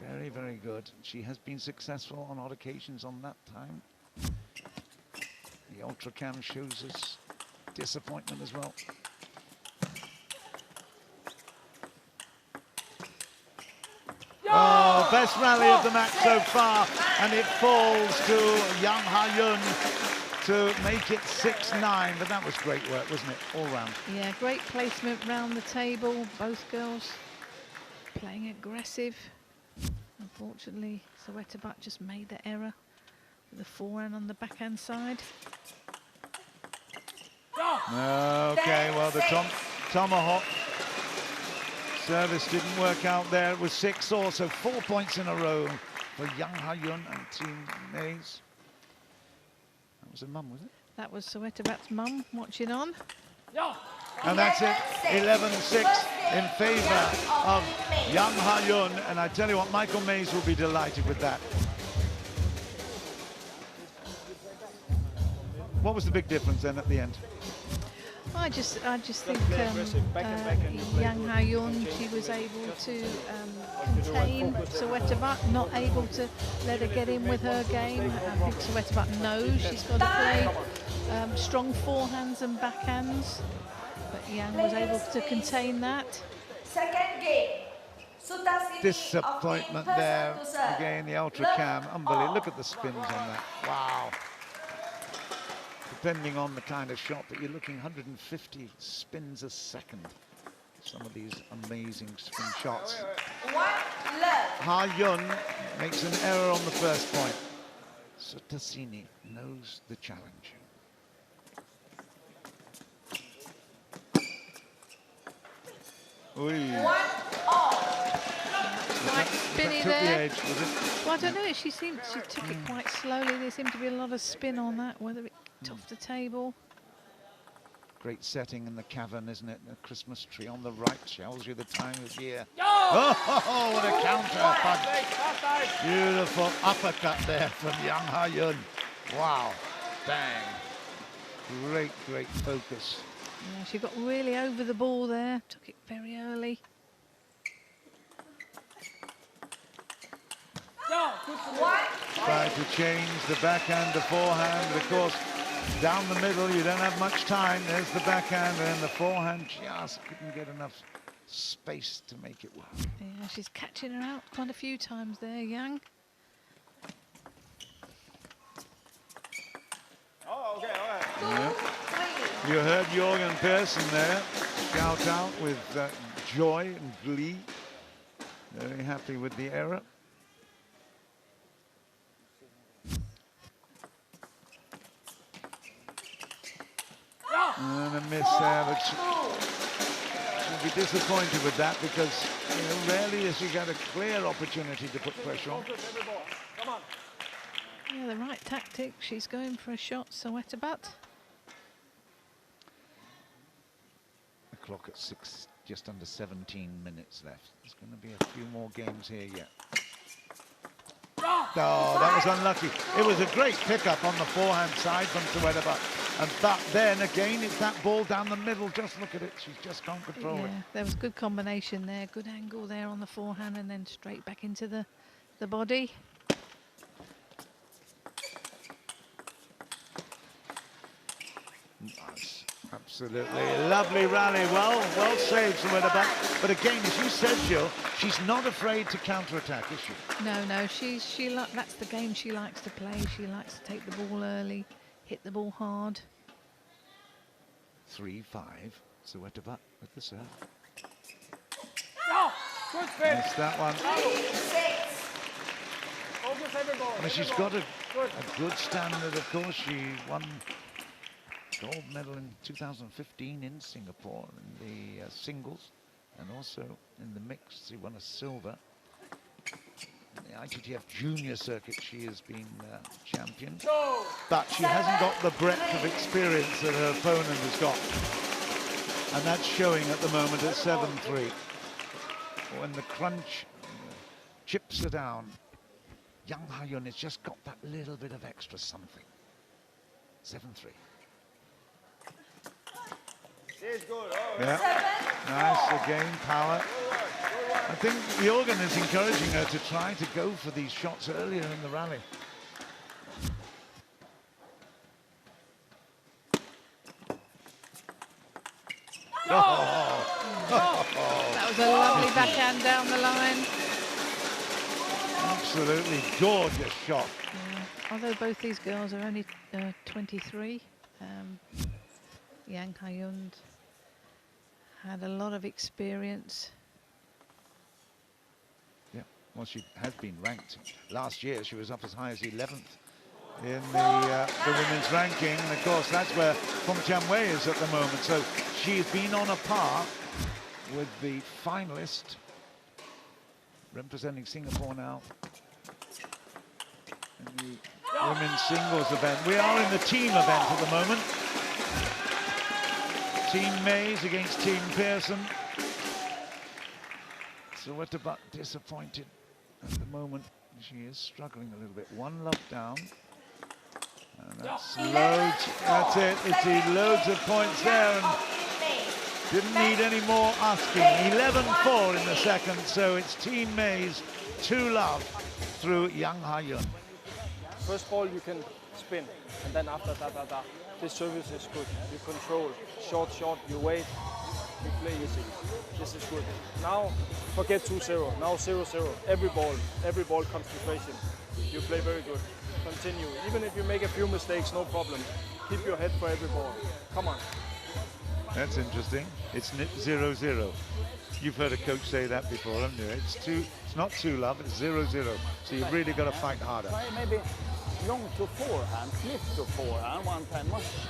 B: Very, very good. She has been successful on odd occasions on that time. The ultra cam shows us disappointment as well. Oh, best rally of the match so far, and it falls to Yang Ha-yun to make it 6-9, but that was great work, wasn't it, all round?
C: Yeah, great placement round the table, both girls playing aggressive. Unfortunately, Apac just made the error with the forehand on the backhand side.
B: Okay, well, the tomahawk service didn't work out there. It was 6-all, so 4 points in a row for Yang Ha-yun and Team Mays. That was her mum, was it?
C: That was Apac's mum watching on.
B: And that's it, 11-6 in favour of Yang Ha-yun. And I tell you what, Michael Mays will be delighted with that. What was the big difference then at the end?
C: I just think Yang Ha-yun, she was able to contain Apac, not able to let her get in with her game. I think Apac knows she's got to play strong forehands and backhands, but Yang was able to contain that.
G: Second game.
B: Disappointment there. Again, the ultra cam. Unbelievable. Look at the spins on that. Wow. Depending on the kind of shot, but you're looking 150 spins a second. Some of these amazing spin shots. Ha-yun makes an error on the first point. Tassini knows the challenge. Oy.
C: Quite spinny
B: Took the
C: there.
B: edge, was it?
C: Well, I don't know. She took it quite slowly. There seemed to be a lot of spin on that, whether it off the table.
B: Great setting in the cavern, isn't it? A Christmas tree on the right tells you the time of year. Oh, what a counter punch. Beautiful uppercut there from Yang Ha-yun. Wow, bang. Great, great focus.
C: Yeah, she got really over the ball there. Took it very early.
B: Tried to change the backhand to forehand, but of course, down the middle, you don't have much time. There's the backhand, and the forehand just couldn't get enough space to make it work.
C: Yeah, she's catching her out quite a few times there, Yang.
D: Oh, okay, all right.
B: Yeah. You heard Jorgen Persson there shout out with joy and glee. Very happy with the error. And a miss there, but she'll be disappointed with that because rarely has she got a clear opportunity to put pressure on.
C: Yeah, the right tactic. She's going for a shot, Apac.
B: The clock at 6, just under 17 minutes left. There's going to be a few more games here yet. Oh, that was unlucky. It was a great pickup on the forehand side from Apac. But then again, it's that ball down the middle. Just look at it. She just can't control it.
C: There was good combination there. Good angle there on the forehand and then straight back into the body.
B: Nice. Absolutely lovely rally. Well saved from Apac. But again, as you said, Jill, she's not afraid to counter-attack, is she?
C: No, that's the game she likes to play. She likes to take the ball early, hit the ball hard.
B: 3-5. Apac with the serve.
D: Good spin.
B: Missed that one.
G: 3-6.
D: Focus every ball.
B: I mean, she's got a good standard, of course. She won gold medal in 2015 in Singapore in the singles, and also in the mixed. She won a silver. In the ITTF junior circuit, she has been champion, but she hasn't got the breadth of experience that her opponent has got, and that's showing at the moment at 7-3. When the crunch chips her down, Yang Ha-yun has just got that little bit of extra something. 7-3.
D: She's good. Oh,
B: Yeah, nice again, power. I think Jorgen is encouraging her to try to go for these shots earlier in the rally.
C: That was a lovely backhand down the line.
B: Absolutely gorgeous shot.
C: Yeah. Although both these girls are only 23, Yang Ha-yun had a lot of experience.
B: Yeah, well, she has been ranked. Last year, she was up as high as 11th in the women's ranking. And of course, that's where Fong Chan Wei is at the moment. So she's been on a par with the finalist, representing Singapore now in the women's singles event. We are in the team event at the moment. Team Mays against Team Pearson. Apac disappointed at the moment. She is struggling a little bit. One love down. And that's loads. That's it. It's loads of points there. And didn't need any more asking. 11-4 in the second. So it's Team Mays 2-love through Yang Ha-yun.
H: First ball you can spin, and then after that, this service is good. You control, short, you wait, you play easy. This is good. Now forget 2-0, now 0-0. Every ball concentration. You play very good. Continue. Even if you make a few mistakes, no problem. Keep your head for every ball. Come on.
B: That's interesting. It's 0-0. You've heard a coach say that before, haven't you? It's not 2-love, it's 0-0. So you've really got to fight harder.
H: Try maybe
D: long to forehand, flip to forehand one time,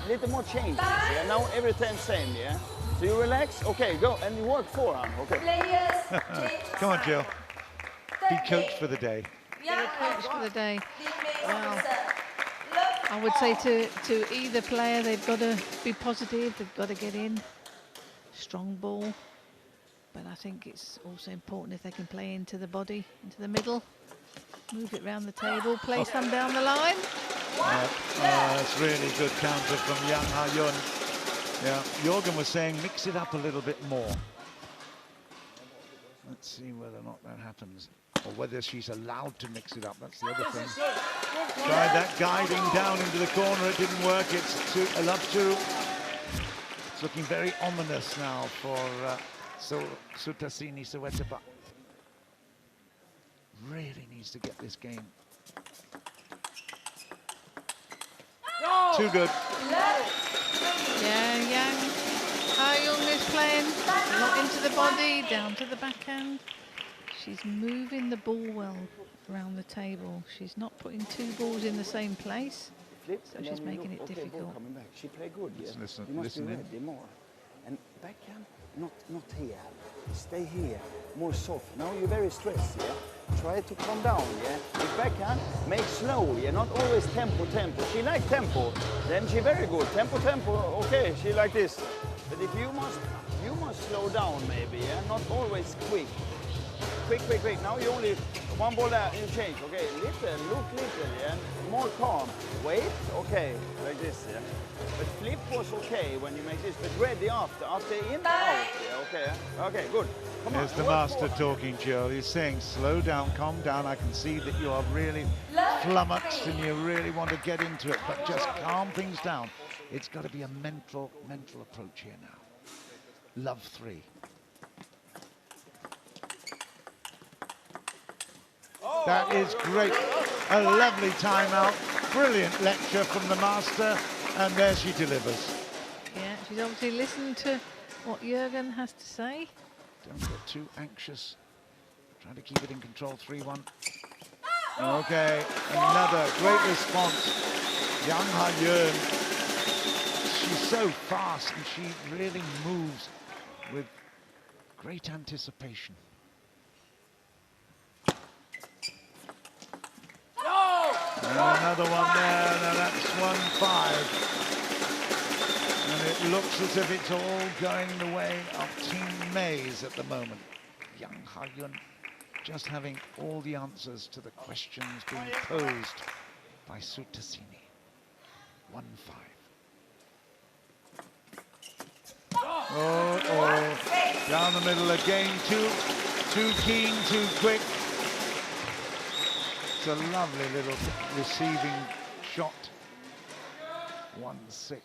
D: little more changes. Yeah, now every time same. Yeah. So you relax. Okay, go and you work forehand. Okay.
G: Players change
B: Come on,
G: side.
B: Jill. Be
G: Third
B: coach
G: game.
B: for the day.
G: Young
C: Coach for the day. Well,
G: Love
C: I would say to either player, they've got to be positive, they've got to get in. Strong ball. But I think it's also important if they can play into the body, into the middle. Move it round the table, place them down the line.
B: That's really good counter from Yang Ha-yun. Yeah, Jorgen was saying mix it up a little bit more. Let's see whether or not that happens, or whether she's allowed to mix it up. That's the other thing. Tried that guiding down into the corner, it didn't work. It's a love two. It's looking very ominous now for Sutasini Suetepa. Really needs to get this game. Too good.
C: Yeah, Yang Ha-yun is playing a lot into the body, down to the backhand. She's moving the ball well around the table. She's not putting two balls in the same place, so she's making it difficult.
D: Coming back. She played good. Yeah.
B: Listen,
D: you must be ready more. And backhand, not here. Stay here, more soft. Now you're very stressed. Yeah. Try to calm down. Yeah. With backhand, make slow. Yeah. Not always tempo. She like tempo. Then she very good. Tempo. Okay. She like this. But if you must slow down maybe. Yeah. Not always quick. Quick. Now you only one ball there, you change. Okay, look little, yeah. More calm. Wait, okay, like this, yeah. But flip was okay when you make this, but ready after in, out, yeah, okay, good. Come
B: There's
D: on,
B: the
D: work
B: master
D: forward.
B: talking, Jill. He's saying slow down, calm down. I can see that you are really flummoxed and you really want to get into it, but just calm things down. It's got to be a mental approach here now. Love three. That is great. A lovely timeout. Brilliant lecture from the master. And there she delivers.
C: Yeah, she's obviously listened to what Jürgen has to say.
B: Don't get too anxious. Trying to keep it in control. 3-1. Okay, another great response. Yang Ha-yun. She's so fast and she really moves with great anticipation. And another one there, now that's 1-5. And it looks as if it's all going the way of Team Mays at the moment. Yang Ha-yun just having all the answers to the questions being posed by Sutasini. 1-5. Oh, down the middle again, too keen, too quick. It's a lovely little receiving shot. 1-6.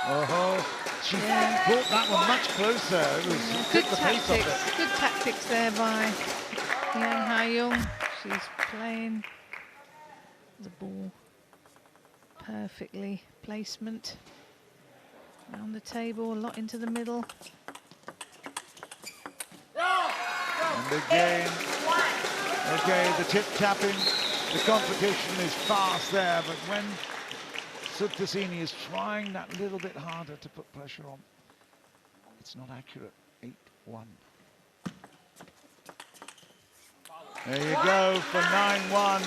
B: Oh, she brought that one much closer. It was
C: Good
B: the pace of
C: tactics.
B: it.
C: Good tactics there by Yang Ha-yun. She's playing the ball perfectly. Placement around the table, a lot into the middle.
B: And again, okay, the tip tapping, the competition is fast there, but when Sutasini is trying that little bit harder to put pressure on, it's not accurate. 8-1. There you go for 9-1,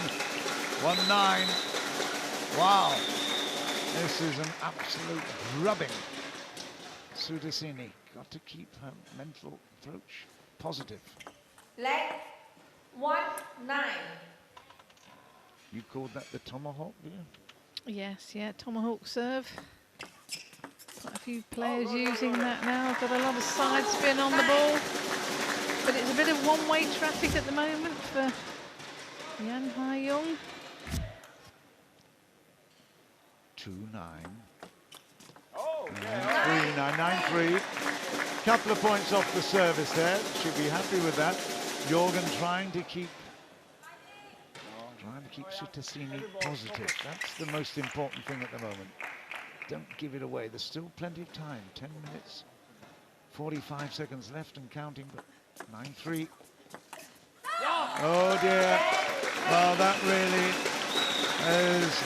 B: 1-9. Wow, this is an absolute drubbing. Sutasini got to keep her mental approach positive.
G: Leg 1-9.
B: You called that the tomahawk, yeah?
C: Yes, yeah, tomahawk serve. Quite a few players using that now. Got a lot of side spin on the ball. But it's a bit of one-way traffic at the moment for Yang Ha-yun.
B: 2-9. 9-3. Couple of points off the service there. Should be happy with that. Jorgen trying to keep Sutasini positive. That's the most important thing at the moment. Don't give it away. There's still plenty of time. 10 minutes, 45 seconds left and counting, but 9-3. Oh dear. Well, that really is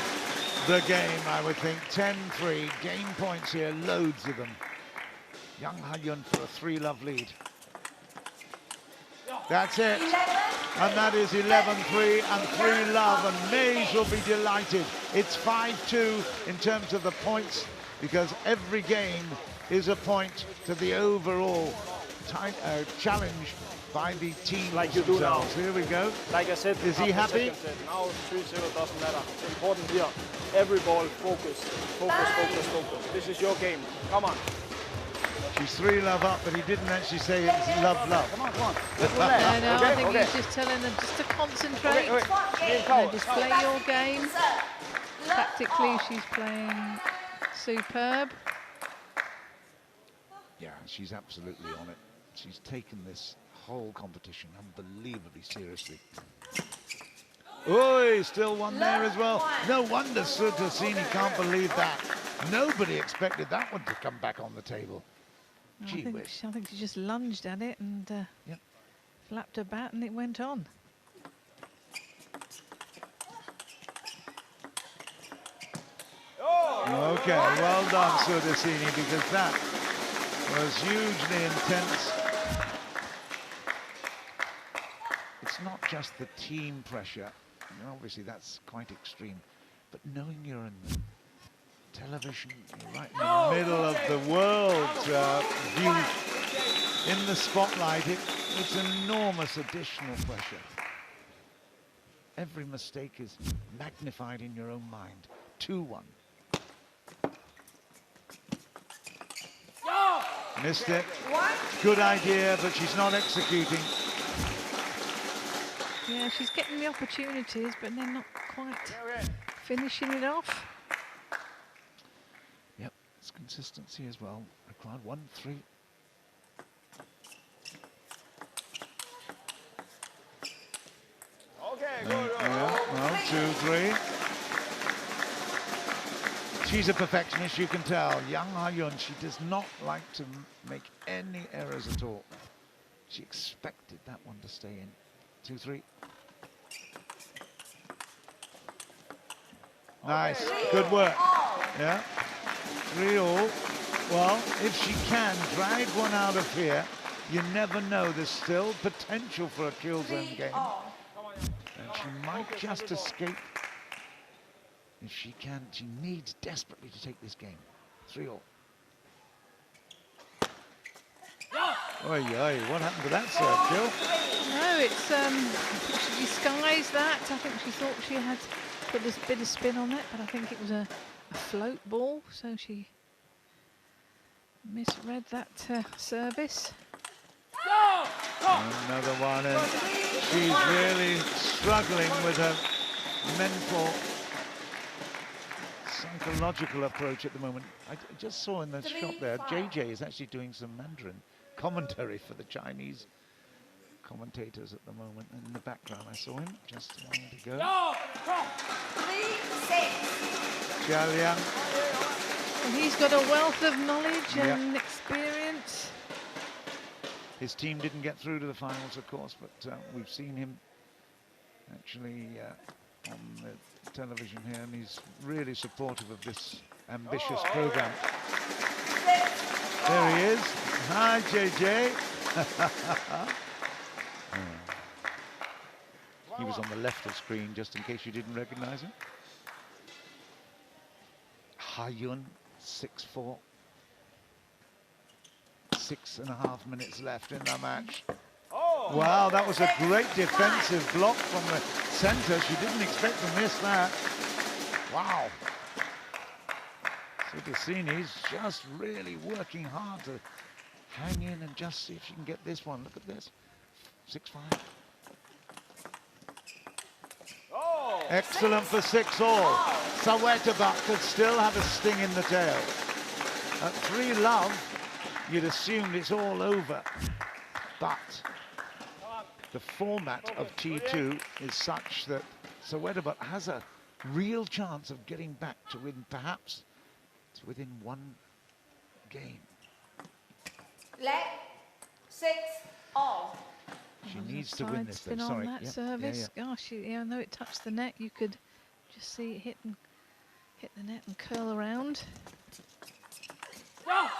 B: the game, I would think. 10-3, game points here, loads of them. Yang Ha-yun for a 3-love lead. That's it. And that is 11-3 and 3-love, and Mays will be delighted. It's 5-2 in terms of the points, because every game is a point to the overall challenge by the team.
H: Like you do now.
B: Here we go.
H: Like I said,
B: is he happy?
H: Now 3-0 doesn't matter. It's important here. Every ball, focus, focus, focus, focus. This is your game. Come on.
B: She's 3-love up, but he didn't actually say it's love.
H: Come on, come on.
C: I think he's just telling them just to concentrate. And just play your game. Tactically, she's playing superb.
B: Yeah, she's absolutely on it. She's taken this whole competition unbelievably seriously. Oh, still one there as well. No wonder Sutasini can't believe that. Nobody expected that one to come back on the table.
C: I think she just lunged at it and flapped her bat and it went on.
B: Okay, well done, Sutasini, because that was hugely intense. It's not just the team pressure. I mean, obviously, that's quite extreme. But knowing you're in the television, you're right in the middle of the world view, in the spotlight, it's enormous additional pressure. Every mistake is magnified in your own mind. 2-1. Missed it. Good idea, but she's not executing.
C: Yeah, she's getting the opportunities, but they're not quite finishing it off.
B: Yep, it's consistency as well. Required 1-3.
D: Okay, good.
B: Well, 2-3. She's a perfectionist, you can tell. Yang Ha-yun, she does not like to make any errors at all. She expected that one to stay in. 2-3. Nice, good work. Yeah, 3-all. Well, if she can drag one out of here, you never know. There's still potential for a kill zone game. And she might just escape. If she can, she needs desperately to take this game. 3-all. Oi, what happened to that serve, Jill?
C: No, it's I think she disguised that. I think she thought she had put a bit of spin on it, but I think it was a float ball, so she misread that service.
B: Another one, and she's really struggling with her mental, psychological approach at the moment. I just saw in the shot there, JJ is actually doing some Mandarin commentary for the Chinese commentators at the moment. And in the background, I saw him just a moment ago.
G: 3-6.
B: Jia Liang.
C: And he's got a wealth of knowledge and experience.
B: His team didn't get through to the finals, of course, but we've seen him actually on the television here, and he's really supportive of this ambitious program. There he is. Hi, JJ. He was on the left of screen, just in case you didn't recognize him. Ha-yun, 6-4. 6.5 minutes left in the match. Wow, that was a great defensive block from the center. She didn't expect to miss that. Wow. Sutasini's just really working hard to hang in and just see if she can get this one. Look at this. 6-5. Excellent for 6-all. Sawetaba could still have a sting in the tail. At 3-love, you'd assumed it's all over. But the format of T2 is such that Sawetaba has a real chance of getting back to perhaps to within one game.
G: Leg 6-all.
B: She
C: Oh,
B: needs
C: that
B: to win
C: side
B: this, though.
C: spin
B: Sorry.
C: on that
B: Yeah,
C: service.
B: yeah.
C: Gosh, yeah, I know it touched the net. You could just see it hit the net and curl around.
B: Well,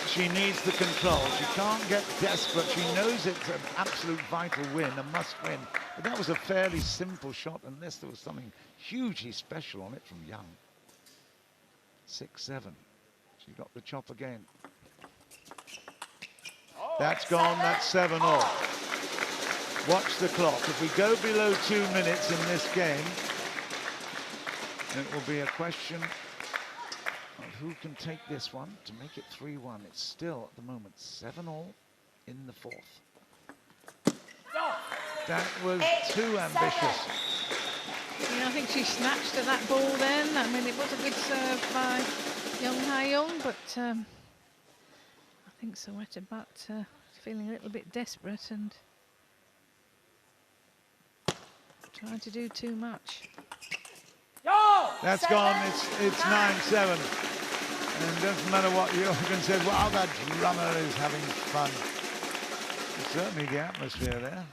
B: she needs the control. She can't get desperate. She knows it's an absolute vital win, a must win. But that was a fairly simple shot, unless there was something hugely special on it from Young. 6-7. She got the chop again. That's gone. That's 7-all. Watch the clock. If we go below 2 minutes in this game, it will be a question of who can take this one to make it 3-1. It's still, at the moment, 7-all in the fourth. That was too ambitious.
C: Yeah, I think she snatched at that ball then. I mean, it was a good serve by Young Ha-young, but I think Saweta-Butt is feeling a little bit desperate and trying to do too much.
B: That's gone. It's 9-7. And it doesn't matter what Jürgen said. Wow, that drummer is having fun. It's certainly the atmosphere there.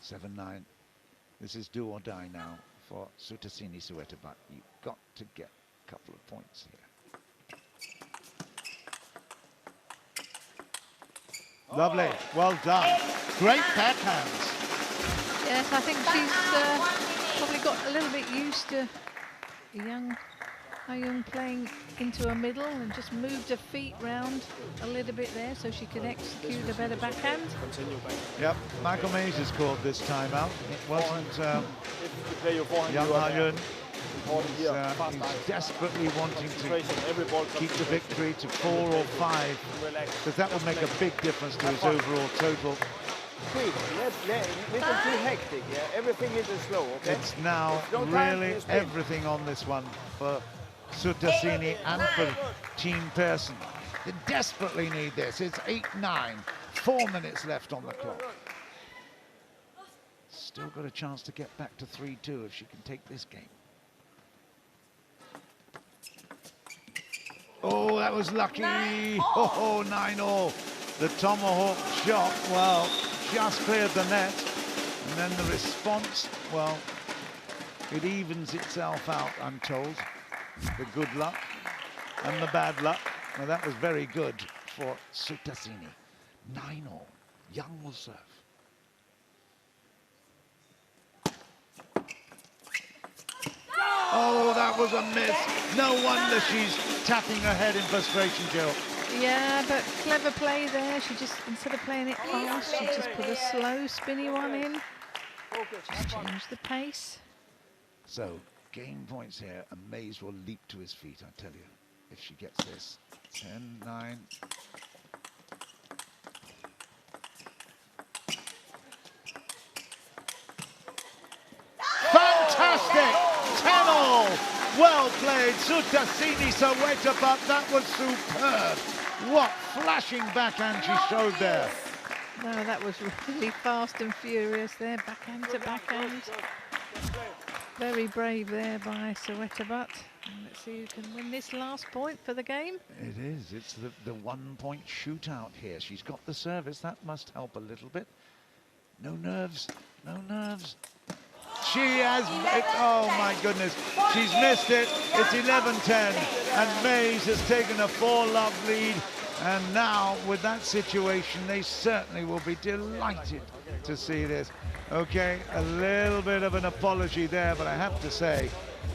B: 7-9. This is do or die now for Sutasini Saweta-Butt. You've got to get a couple of points here. Lovely. Well done. Great backhands.
C: Yes, I think she's probably got a little bit used to Young Ha-young playing into her middle and just moved her feet round a little bit there so she could execute a better backhand.
H: Continue back.
B: Yep, Michael Mays has called this timeout. It wasn't
H: If you play your forehand,
B: Young
H: you are
B: Ha-young.
H: important here. Fast
B: He's
H: eyes.
B: desperately wanting to
H: Concentration. Every ball
B: keep the
H: concentration.
B: victory to 4 or 5,
H: Relax.
B: because that will make a big difference to his overall total.
H: Quick, little too hectic, yeah? Everything is slow, okay?
B: It's now
H: No time
B: really
H: to spin.
B: everything on this one for Sutasini and for Team Pearson. They desperately need this. It's 8-9, 4 minutes left on the clock. Still got a chance to get back to 3-2 if she can take this game. Oh, that was lucky. Oh, 9-all. The tomahawk shot, well, just cleared the net. And then the response, well, it evens itself out, I'm told. The good luck and the bad luck. Well, that was very good for Sutasini. 9-all. Young will serve. Oh, that was a miss. No wonder she's tapping her head in frustration, Jill.
C: Yeah, but clever play there. She just, instead of playing it fast, she just put a slow, spinny one in. Just changed the pace.
B: So, game points here, and Mays will leap to his feet, I tell you, if she gets this. 10-9. Fantastic! 10-all! Well played, Sutasini Saweta-Butt. That was superb. What flashing backhand she showed there.
C: No, that was really fast and furious there, backhand to backhand. Very brave there by Saweta-Butt. Let's see who can win this last point for the game.
B: It is. It's the 1 point shootout here. She's got the service. That must help a little bit. No nerves. No nerves. She has... oh, my goodness. She's missed it. It's 11-10. And Mays has taken a 4-love lead. And now, with that situation, they certainly will be delighted to see this. Okay, a little bit of an apology there, but I have to say,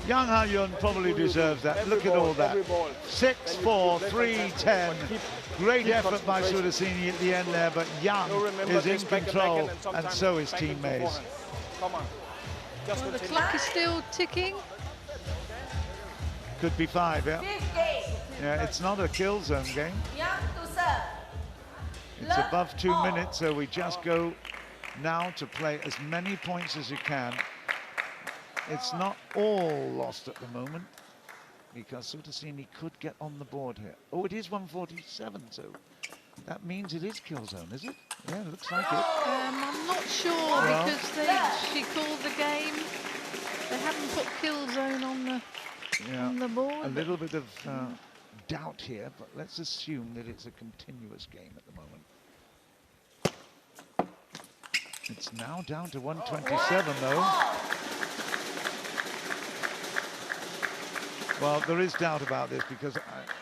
B: Young Ha-young probably deserves that. Look at all that. 6-4, 3-10. Great effort by Sutasini at the end there, but Young is in control, and so is Team Mays.
H: Come on. Just
C: Well, the
H: continue.
C: clock is still ticking.
B: Could be 5, yeah.
G: Fifth game.
B: Yeah, it's not a kill zone game.
G: Young to serve.
B: It's above 2 minutes, so we just go now to play as many points as you can. It's not all lost at the moment, because Sutasini could get on the board here. Oh, it is 147, so that means it is kill zone, is it? Yeah, it looks like it.
C: I'm not sure because she called the game. They haven't put kill zone on the
B: Yeah,
C: board.
B: a little bit of doubt here, but let's assume that it's a continuous game at the moment. It's now down to 127 though. Well, there is doubt about this because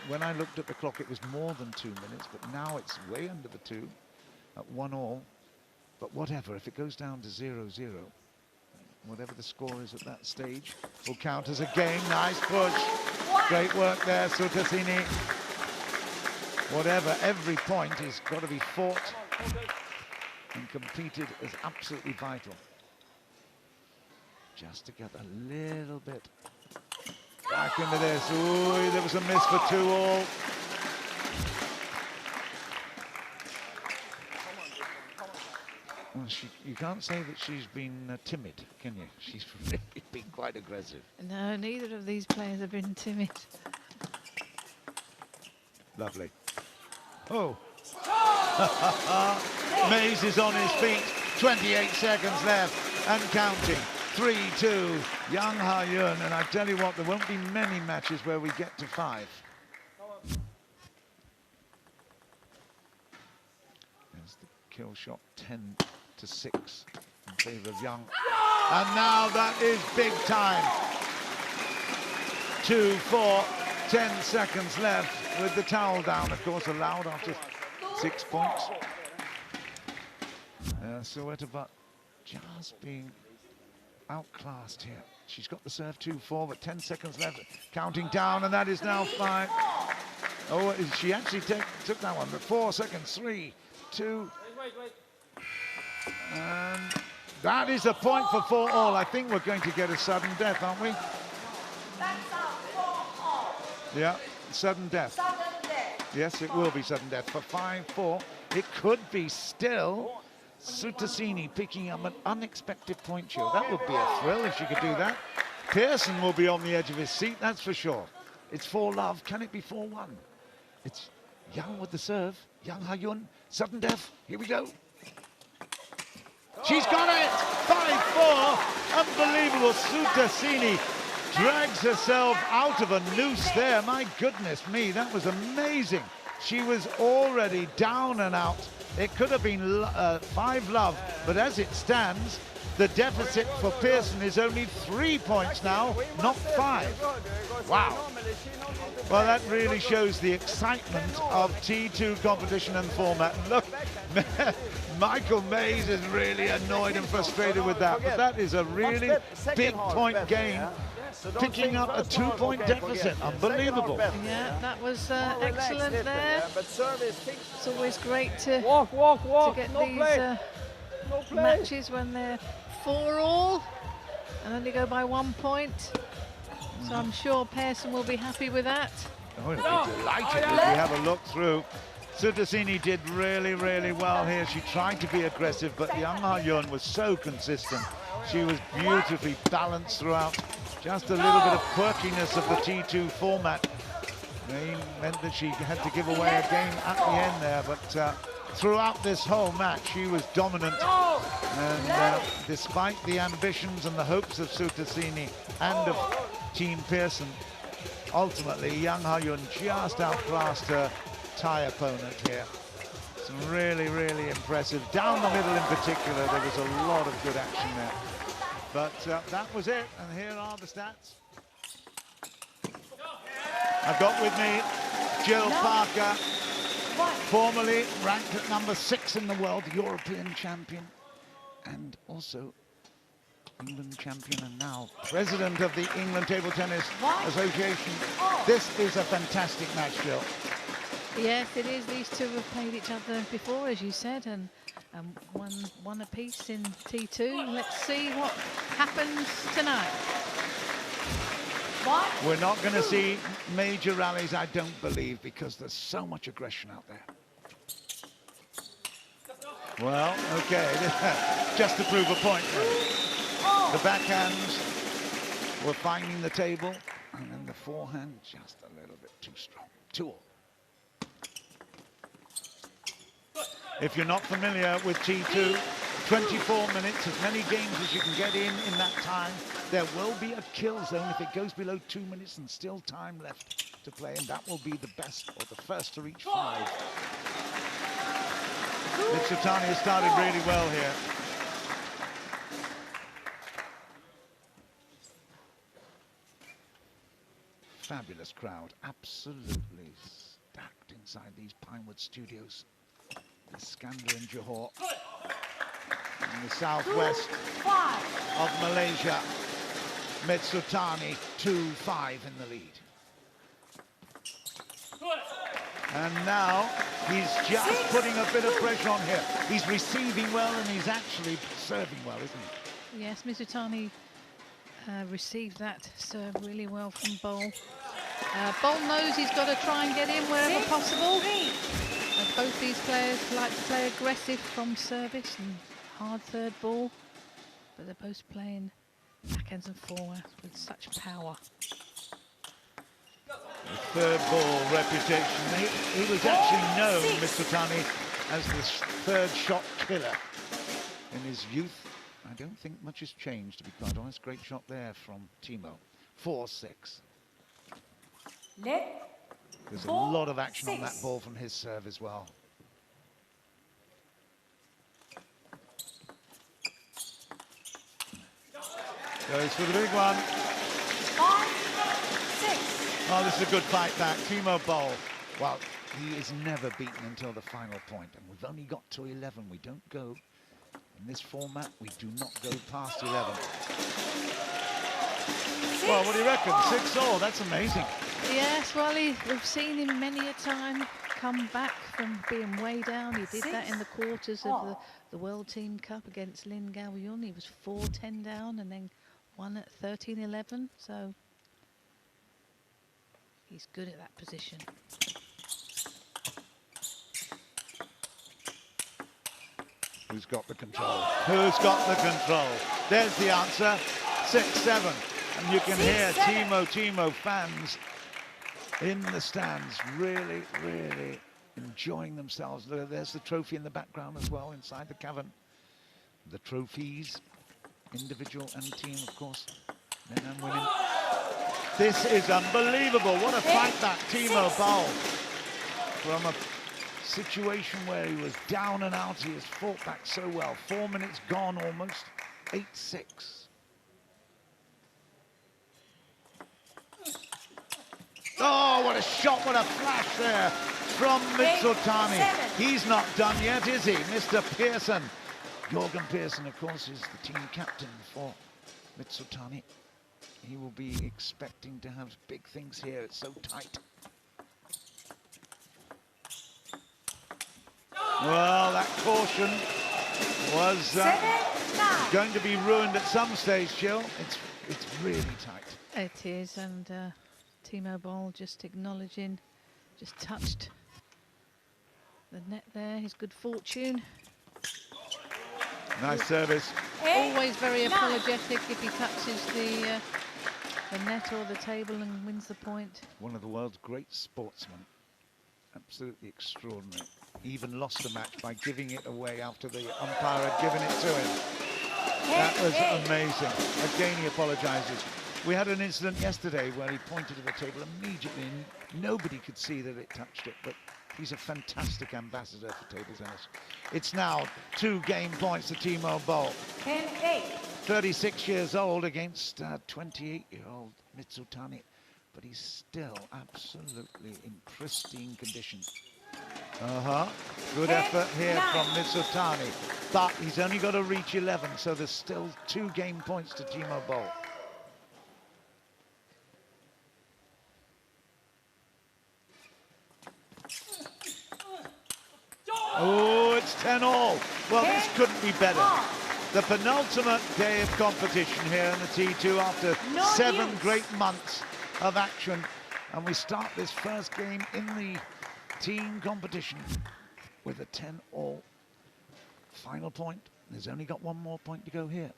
B: when I looked at the clock it was more than 2 minutes, but now it's way under the 2 at 1-1. But whatever, if it goes down to 0-0, whatever the score is at that stage will count as a game. Nice push. Great work there, Sutasini. Whatever, every point has got to be fought and completed is absolutely vital. Just to get a little bit back into this. Ooh, there was a miss for 2-all. Well, you can't say that she's been timid, can you? She's really been quite aggressive.
C: No, neither of these players have been timid.
B: Lovely. Oh. Mays is on his feet. 28 seconds left and counting. 3-2, Yang Ha-yun. And I tell you what, there won't be many matches where we get to 5. There's the kill shot, 10-6 in favor of Yang. And now that is big time. 2-4, 10 seconds left with the towel down, of course, allowed after 6 points. Soweto but just being outclassed here. She's got the serve 2-4, but 10 seconds left, counting down, and that is now 5. Oh, she actually took that one, but 4 seconds, 3, 2. And that is a point for 4-all. I think we're going to get a sudden death, aren't we? Yeah, sudden death. Yes, it will be sudden death. For 5-4, it could be still Sutasini picking up an unexpected point show. That would be a thrill if she could do that. Pearson will be on the edge of his seat, that's for sure. It's 4-love. Can it be 4-1? It's Yang with the serve. Yang Ha-yun, sudden death. Here we go. She's got it! 5-4. Unbelievable. Sutasini drags herself out of a noose there. My goodness me, that was amazing. She was already down and out. It could have been 5-love, but as it stands, the deficit for Pearson is only 3 points now, not 5. Wow. Well, that really shows the excitement of T2 competition and format. Look, Michael Mays is really annoyed and frustrated with that, but that is a really big point game. Picking up a 2-point deficit, unbelievable.
C: Yeah, that was excellent there. It's always great to get these matches when they're 4-all and only go by 1 point. So I'm sure Pearson will be happy with that.
B: Oh, he'll be delighted if we have a look through. Sutasini did really, really well here. She tried to be aggressive, but Yang Ha-yun was so consistent. She was beautifully balanced throughout. Just a little bit of quirkiness of the T2 format meant that she had to give away a game at the end there, but throughout this whole match she was dominant, and despite the ambitions and the hopes of Sutasini and of Team Pearson, ultimately Yang Ha-yun just outclassed her Thai opponent here. It's really, really impressive. Down the middle in particular, there was a lot of good action there. But that was it, and here are the stats. I've got with me Jill Parker, formerly ranked at number 6 in the world, European champion, and also England champion, and now president of the England Table Tennis Association. This is a fantastic match, Jill.
C: Yes, it is. These two have played each other before, as you said, and one apiece in T2. Let's see what happens tonight.
B: We're not going to see major rallies, I don't believe, because there's so much aggression out there. Well, okay, just to prove a point. The backhands were finding the table, and then the forehand just a little bit too strong. 2-all. If you're not familiar with T2, 24 minutes, as many games as you can get in that time. There will be a kill zone if it goes below 2 minutes and still time left to play, and that will be the best or the first to reach 5. Mitsutani has started really well here. Fabulous crowd, absolutely stacked inside these Pinewood studios. Iskandar in Johor, in the southwest of Malaysia. Mitsutani 2-5 in the lead. And now he's just putting a bit of pressure on here. He's receiving well and he's actually serving well, isn't he?
C: Yes, Mitsutani received that serve really well from Bowl. Bowl knows he's got to try and get in wherever possible. Both these players like to play aggressive from service and hard third ball, but they're both playing backhands and forehands with such power.
B: The third ball reputation. He was actually known, Mitsutani, as the third shot killer in his youth. I don't think much has changed, to be quite honest. Great shot there from Timo. 4-6. There's a lot of action on that ball from his serve as well. Goes for the big one.
G: 5-6.
B: Oh, this is a good fight back. Timo Boll. Well, he is never beaten until the final point, and we've only got to 11. We don't go, in this format, we do not go past 11. Well, what do you reckon? 6-all, that's amazing.
C: Yes, well, we've seen him many a time come back from being way down. He did that in the quarters of the World Team Cup against Lin Gaoyun. He was 4-10 down and then won at 13-11. So he's good at that position.
B: Who's got the control? Who's got the control? There's the answer. 6-7. And you can hear Timo fans in the stands really, really enjoying themselves. There's the trophy in the background as well inside the cavern. The trophies, individual and team, of course, men and women. This is unbelievable. What a fight back, Timo Boll. From a situation where he was down and out, he has fought back so well. 4 minutes gone almost. 8-6. Oh, what a shot, what a flash there from Mitsutani. He's not done yet, is he? Mr. Pearson. Jorgen Pearson, of course, is the team captain for Mitsutani. He will be expecting to have big things here. It's so tight. Well, that caution was going to be ruined at some stage, Jill. It's really tight.
C: It is, and Timo Boll just acknowledging, just touched the net there, his good fortune.
B: Nice service.
C: Always very apologetic if he touches the net or the table and wins the point.
B: One of the world's great sportsmen. Absolutely extraordinary. He even lost the match by giving it away after the umpire had given it to him. That was amazing. Again, he apologizes. We had an incident yesterday where he pointed to the table immediately and nobody could see that it touched it, but he's a fantastic ambassador for table tennis. It's now 2 game points to Timo Boll.
G: 10-8.
B: 36 years old against 28-year-old Mitsutani, but he's still absolutely in pristine condition. Good effort here from Mitsutani, but he's only got to reach 11, so there's still 2 game points to Timo Boll. Oh, it's 10-all. Well, this couldn't be better. The penultimate day of competition here in the T2 after 7 great months of action. And we start this first game in the team competition with a 10-all final point. There's only got 1 more point to go here.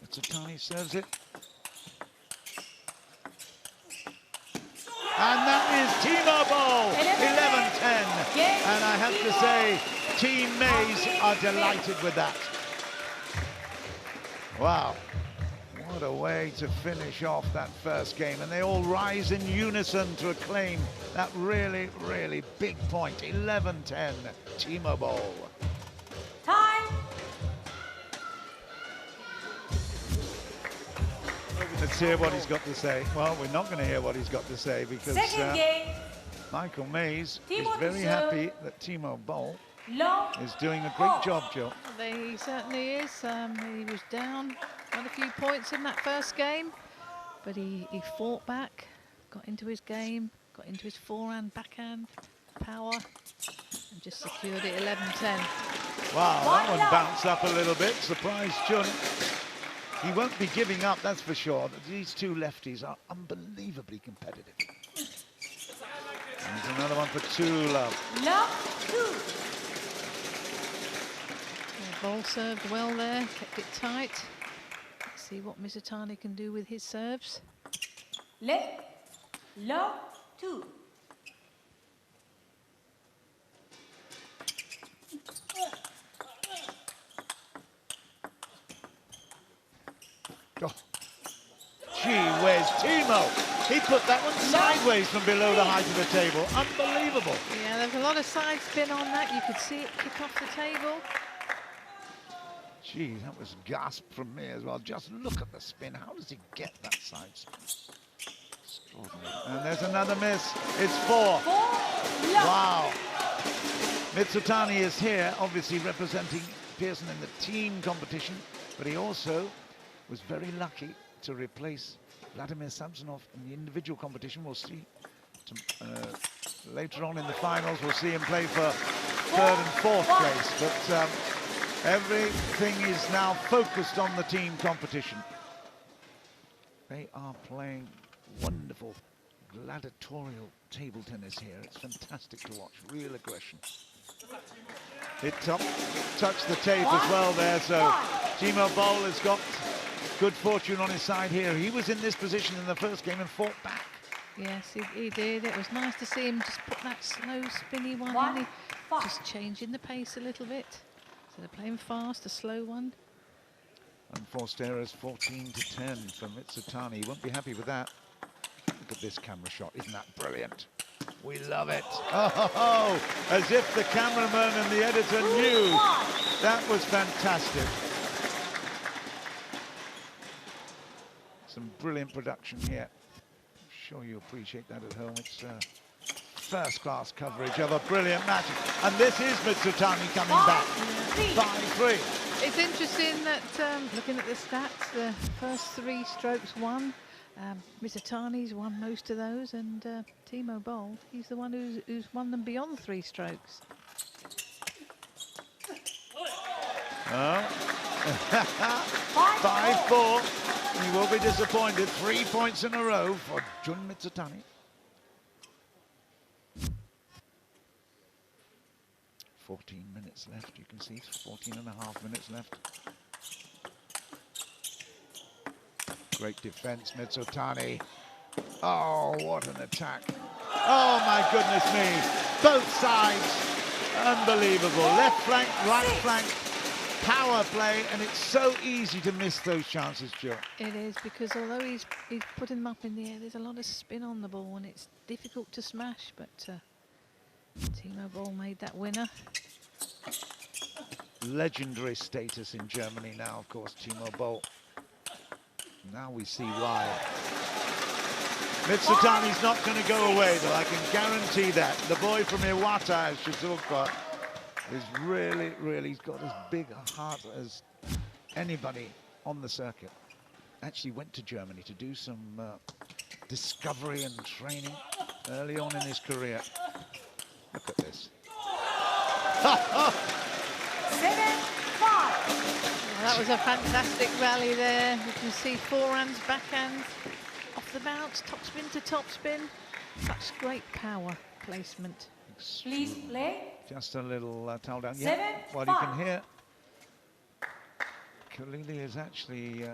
B: Mitsutani serves it. And that is Timo Boll, 11-10. And I have to say, Team Mays are delighted with that. Wow. What a way to finish off that first game. And they all rise in unison to acclaim that really, really big point. 11-10, Timo Boll.
G: Time.
B: Let's hear what he's got to say. Well, we're not going to hear what he's got to say because
G: Second game.
B: Michael Mays
G: Timo
B: is very
G: to
B: happy that Timo Boll
G: Long.
B: is doing a great job, Jill.
C: He certainly is. He was down quite a few points in that first game, but he fought back, got into his game, got into his forehand, backhand, power, and just secured it 11-10.
B: Wow, that one bounced up a little bit. Surprised Jun. He won't be giving up, that's for sure. These two lefties are unbelievably competitive. There's another one for 2 love.
G: Love 2.
C: Boll served well there, kept it tight. Let's see what Mizutani can do with his serves.
G: Love 2.
B: Oh. Gee whiz, Timo! He put that one sideways from below the height of the table. Unbelievable.
C: Yeah, there's a lot of side spin on that. You could see it kick off the table.
B: Gee, that was gasp from me as well. Just look at the spin. How does he get that side spin? Extraordinary. And there's another miss. It's 4. Wow. Mizutani is here, obviously representing Pearson in the team competition, but he also was very lucky to replace Vladimir Samsonov in the individual competition. We'll see later on in the finals. We'll see him play for 3rd and 4th place, but everything is now focused on the team competition. They are playing wonderful gladiatorial table tennis here. It's fantastic to watch, real aggression. It touched the tape as well there, so Timo Boll has got good fortune on his side here. He was in this position in the first game and fought back.
C: Yes, he did. It was nice to see him just put that slow, spinny one in. Just changing the pace a little bit. So they're playing fast, a slow one.
B: Unforced errors, 14-10 for Mizutani. He won't be happy with that. Look at this camera shot. Isn't that brilliant? We love it. Oh, as if the cameraman and the editor knew. That was fantastic. Some brilliant production here. I'm sure you appreciate that at home. It's first-class coverage of a brilliant match. And this is Mizutani coming back. 5-3.
C: It's interesting that, looking at the stats, the first 3 strokes won. Mizutani's won most of those, and Timo Boll, he's the one who's won them beyond 3 strokes.
B: Oh. 5-4. He will be disappointed. 3 points in a row for Jun Mizutani. 14 minutes left, you can see, 14.5 minutes left. Great defense, Mizutani. Oh, what an attack. Oh, my goodness me. Both sides. Unbelievable. Left flank, right flank. Power play, and it's so easy to miss those chances, Jill.
C: It is, because although he's putting them up in the air, there's a lot of spin on the ball, and it's difficult to smash, but Timo Boll made that winner.
B: Legendary status in Germany now, of course, Timo Boll. Now we see why. Mizutani's not going to go away, though, I can guarantee that. The boy from Iwata, Shizuoka, is really, he's got as big a heart as anybody on the circuit. Actually went to Germany to do some discovery and training early on in his career. Look at this.
G: 7-5.
C: Well, that was a fantastic rally there. You can see forehands, backhands, off the bounce, topspin to topspin. Such great power placement.
G: Please play.
B: Just a little towel down.
G: 7-5.
B: Well, you can hear Khalili is actually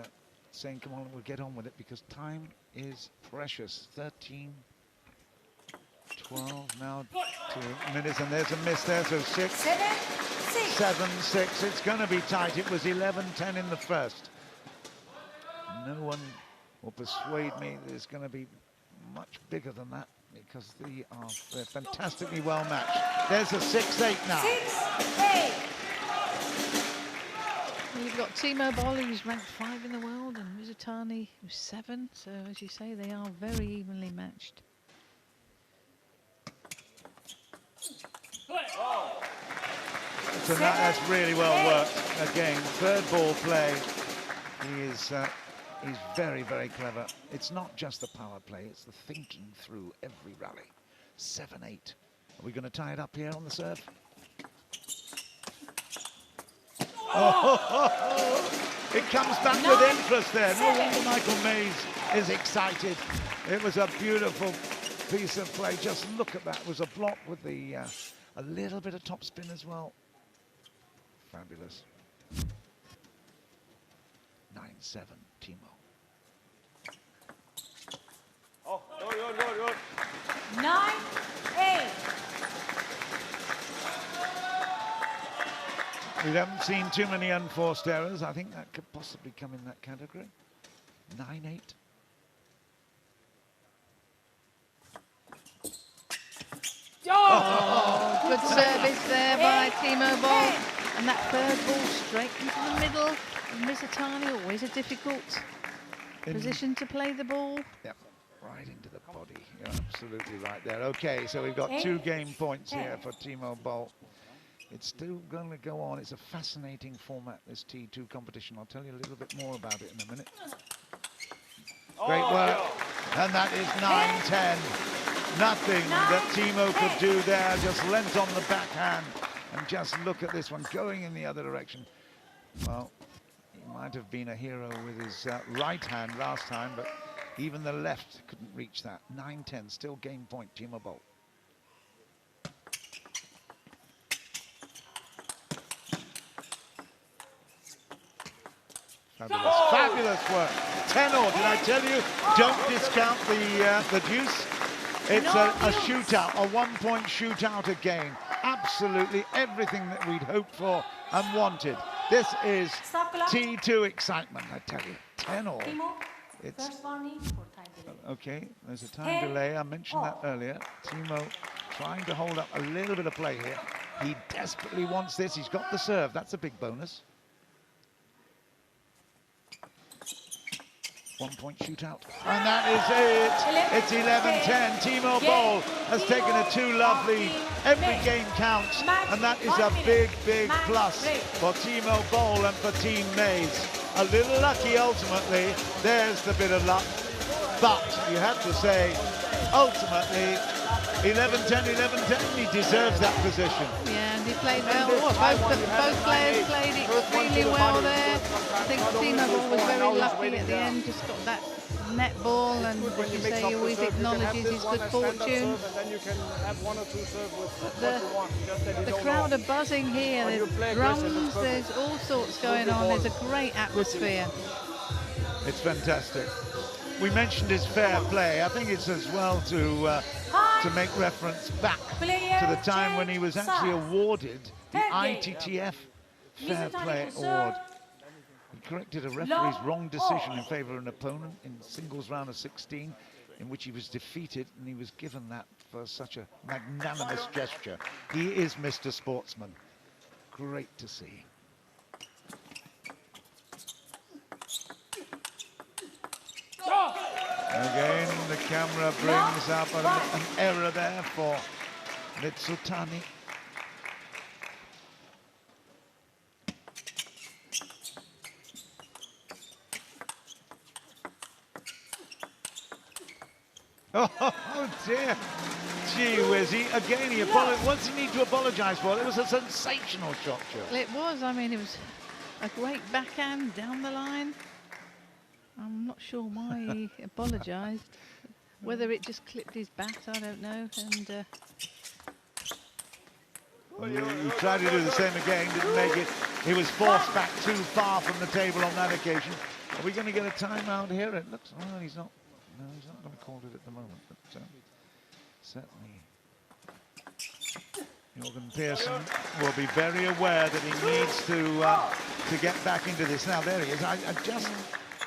B: saying, come on, we'll get on with it, because time is precious. 13, 12 now, 2 minutes, and there's a miss there, so 6,
G: 7-6.
B: 7-6. It's going to be tight. It was 11-10 in the first. no one will persuade me that it's going to be much bigger than that, because they're fantastically well matched. There's a 6-8 now.
G: 6-8.
C: Well, you've got Timo Boll, who's ranked 5 in the world, and Mizutani, who's 7. So, as you say, they are very evenly matched.
B: So that's really well worked. Again, third ball play. He's very, very clever. It's not just the power play, it's the thinking through every rally. 7-8. Are we going to tie it up here on the serve? Oh, it comes back with interest there. No wonder Michael Mays is excited. It was a beautiful piece of play. Just look at that. It was a block with the a little bit of topspin as well. Fabulous. 9-7, Timo.
D: Oh, good.
G: 9-8.
B: We haven't seen too many unforced errors. I think that could possibly come in that category. 9-8.
C: Oh, good service there by Timo Boll. And that third ball straight into the middle of Mizutani, always a difficult position to play the ball.
B: Yep, right into the body. You're absolutely right there. Okay, so we've got 2 game points here for Timo Boll. It's still going to go on. It's a fascinating format, this T2 competition. I'll tell you a little bit more about it in a minute. Great work. And that is 9-10. Nothing that Timo could do there. Just lent on the backhand. And just look at this one going in the other direction. Well, he might have been a hero with his right hand last time, but even the left couldn't reach that. 9-10, still game point, Timo Boll. Fabulous, fabulous work. 10-all, did I tell you? Don't discount the deuce. It's a shootout, a 1-point shootout again. Absolutely everything that we'd hoped for and wanted. This is T2 excitement, I tell you. 10-all. It's okay. There's a time delay. I mentioned that earlier. Timo trying to hold up a little bit of play here. He desperately wants this. He's got the serve. That's a big bonus. 1-point shootout. And that is it. It's 11-10. Timo Boll has taken a 2 lovely. Every game counts. And that is a big, big plus for Timo Boll and for Team Mays. A little lucky ultimately. There's the bit of luck. But you have to say, ultimately, 11-10, 11-10. He deserves that position.
C: Yeah, and he played well. Both players played extremely well there. I think Timo Boll was very lucky at the end, just got that net ball, and as you say, he always acknowledges his good fortune. The crowd are buzzing here. There's drums, there's all sorts going on. There's a great atmosphere.
B: It's fantastic. We mentioned his fair play. I think it's as well to make reference back to the time when he was actually awarded the ITTF Fair Play Award. He corrected a referee's wrong decision in favour of an opponent in singles round of 16, in which he was defeated, and he was given that for such a magnanimous gesture. He is Mr. Sportsman. Great to see. Again, the camera brings up an error there for Mizutani. Oh dear. Gee whiz. Again, what's he need to apologise for? It was a sensational shot, Joe.
C: Well, it was. I mean, it was a great backhand down the line. I'm not sure why he apologised. Whether it just clipped his bat, I don't know. And
B: he tried to do the same again, didn't make it. He was forced back too far from the table on that occasion. Are we going to get a timeout here? It looks. Well, he's not. No, he's not going to call it at the moment. But certainly, Jorgen Pearson will be very aware that he needs to get back into this. Now there he is. I just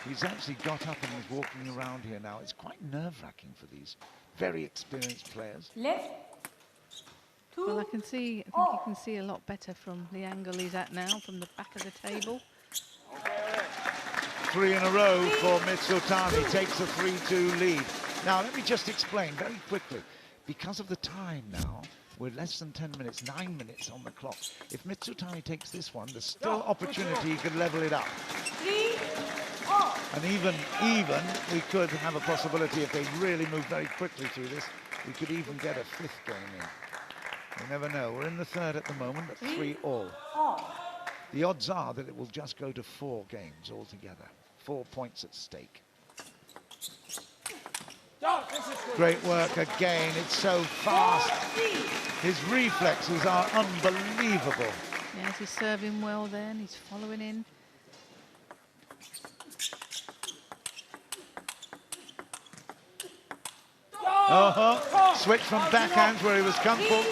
B: He's actually got up and is walking around here now. It's quite nerve-wracking for these very experienced players.
G: Left. 2.
C: Well, I think you can see a lot better from the angle he's at now, from the back of the table.
B: 3 in a row for Mitsutani, takes a 3-2 lead. Now, let me just explain very quickly. Because of the time now, we're less than 10 minutes, 9 minutes on the clock. If Mitsutani takes this one, there's still opportunity he could level it up.
G: 3. All.
B: And even, we could have a possibility if they really move very quickly through this, we could even get a 5th game in. You never know. We're in the 3rd at the moment, at 3 all. The odds are that it will just go to 4 games altogether. 4 points at stake. Great work again. It's so fast. His reflexes are unbelievable.
C: Yes, he's serving well there and he's following in.
B: Switch from backhands where he was comfortable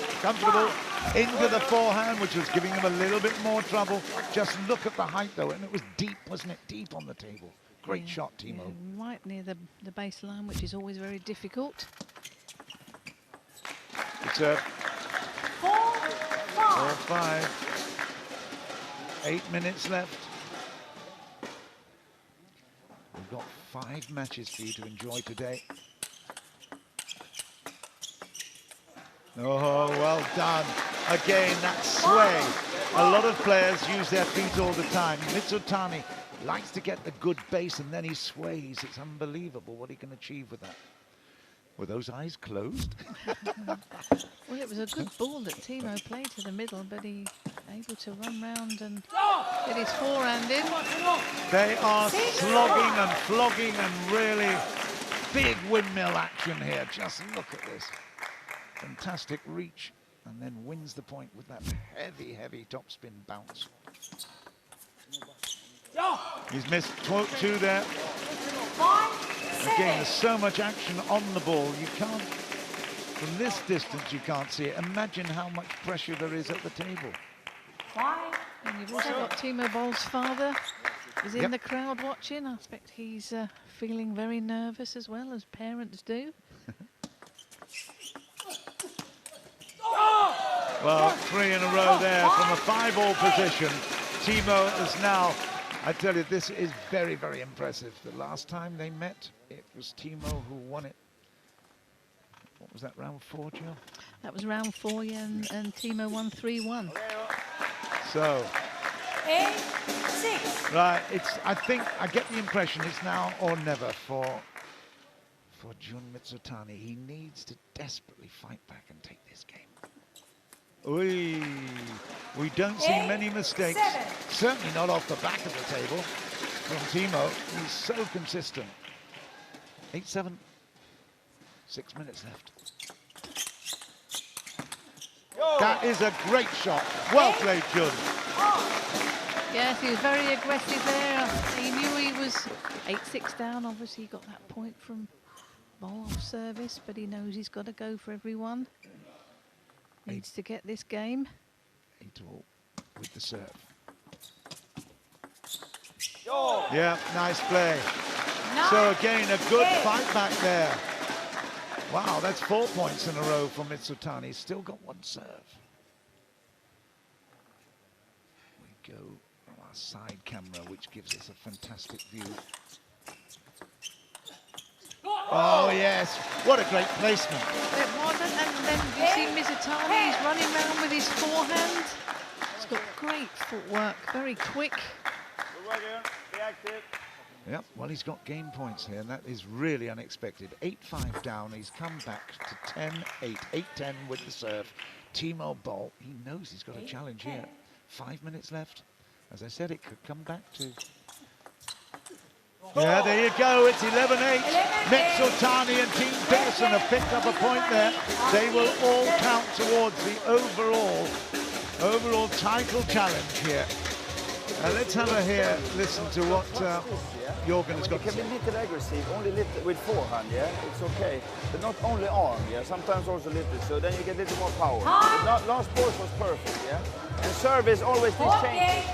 B: into the forehand, which was giving him a little bit more trouble. Just look at the height though, and it was deep, wasn't it? Deep on the table. Great shot, Timo.
C: Yeah, right near the baseline, which is always very difficult.
B: It's a 4-5. 8 minutes left. We've got 5 matches for you to enjoy today. Oh, well done. Again, that sway. A lot of players use their feet all the time. Mitsutani likes to get the good base and then he sways. It's unbelievable what he can achieve with that. Were those eyes closed?
C: Well, it was a good ball that Timo played to the middle, but he able to run round and get his forehand in.
B: They are slogging and flogging and really big windmill action here. Just look at this. Fantastic reach, and then wins the point with that heavy, heavy topspin bounce. He's missed 2 there. Again, there's so much action on the ball. You can't, from this distance, you can't see it. Imagine how much pressure there is at the table.
G: 5.
C: And you've also got Timo Boll's father is in the crowd watching. I expect he's feeling very nervous as well, as parents do.
B: Well, 3 in a row there from a 5-all position. Timo is now, I tell you, this is very, very impressive. The last time they met, it was Timo who won it. What was that, round 4, Jill?
C: That was round 4, yeah, and Timo won 3-1.
B: So,
G: 8-6.
B: right, I get the impression it's now or never for Jun Mitsutani. He needs to desperately fight back and take this game. We don't see many mistakes, certainly not off the back of the table from Timo. He's so consistent. 8-7, 6 minutes left. That is a great shot. Well played, Jun.
C: Yes, he was very aggressive there. He knew he was 8-6 down. Obviously, he got that point from Boll off service, but he knows he's got to go for everyone. Needs to get this game.
B: 8-all with the serve. Yeah, nice play. So again, a good fight back there. Wow, that's 4 points in a row for Mitsutani. He's still got 1 serve. We go on our side camera, which gives us a fantastic view. Oh, yes. What a great placement.
C: It wasn't, and then you see Mitsutani, he's running around with his forehand. He's got great footwork, very quick.
D: Good work here. Be active.
B: Yep, well, he's got game points here, and that is really unexpected. 8-5 down. He's come back to 10-8. 8-10 with the serve. Timo Boll, he knows he's got a challenge here. 5 minutes left. As I said, it could come back to... Yeah, there you go. It's 11-8. Mitsutani and Team Pearson have picked up a point there. They will all count towards the overall title challenge here. Let's have a here, listen to what Jorgen has got to
D: It
B: say.
D: can be little aggressive, only little with forehand, yeah? It's okay. But not only arm, yeah? Sometimes also little, so then you get a little more power. But last ball was perfect, yeah? And service always these changes.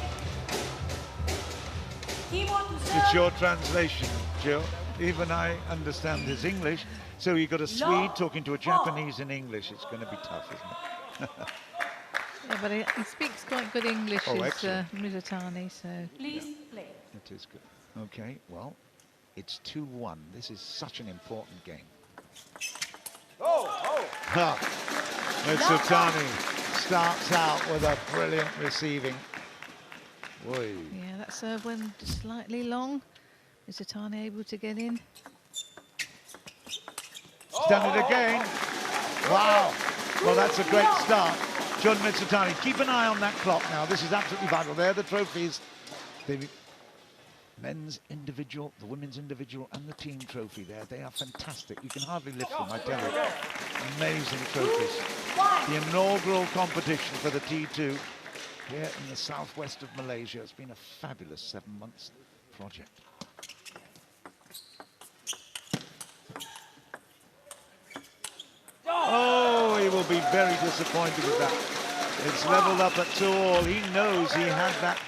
G: Timo to serve.
B: It's your translation, Jill. Even I understand his English. So you've got a Swede talking to a Japanese in English. It's going to be tough, isn't it?
C: Yeah, but he speaks quite good English,
B: Oh,
C: is
B: excellent.
C: Mizutani, so...
G: Please play.
B: It is good. Okay, well, it's 2-1. This is such an important game. Ha! Mitsutani starts out with a brilliant receiving. Oy.
C: Yeah, that serve went slightly long. Mizutani able to get in.
B: He's done it again. Wow. Well, that's a great start. John Mitsutani, keep an eye on that clock now. This is absolutely vital. There are the trophies. The men's individual, the women's individual, and the team trophy there. They are fantastic. You can hardly lift them, I tell you. Amazing trophies. The inaugural competition for the T2 here in the southwest of Malaysia. It's been a fabulous 7 months project. Oh, he will be very disappointed with that. It's leveled up at 2-all. He knows he had that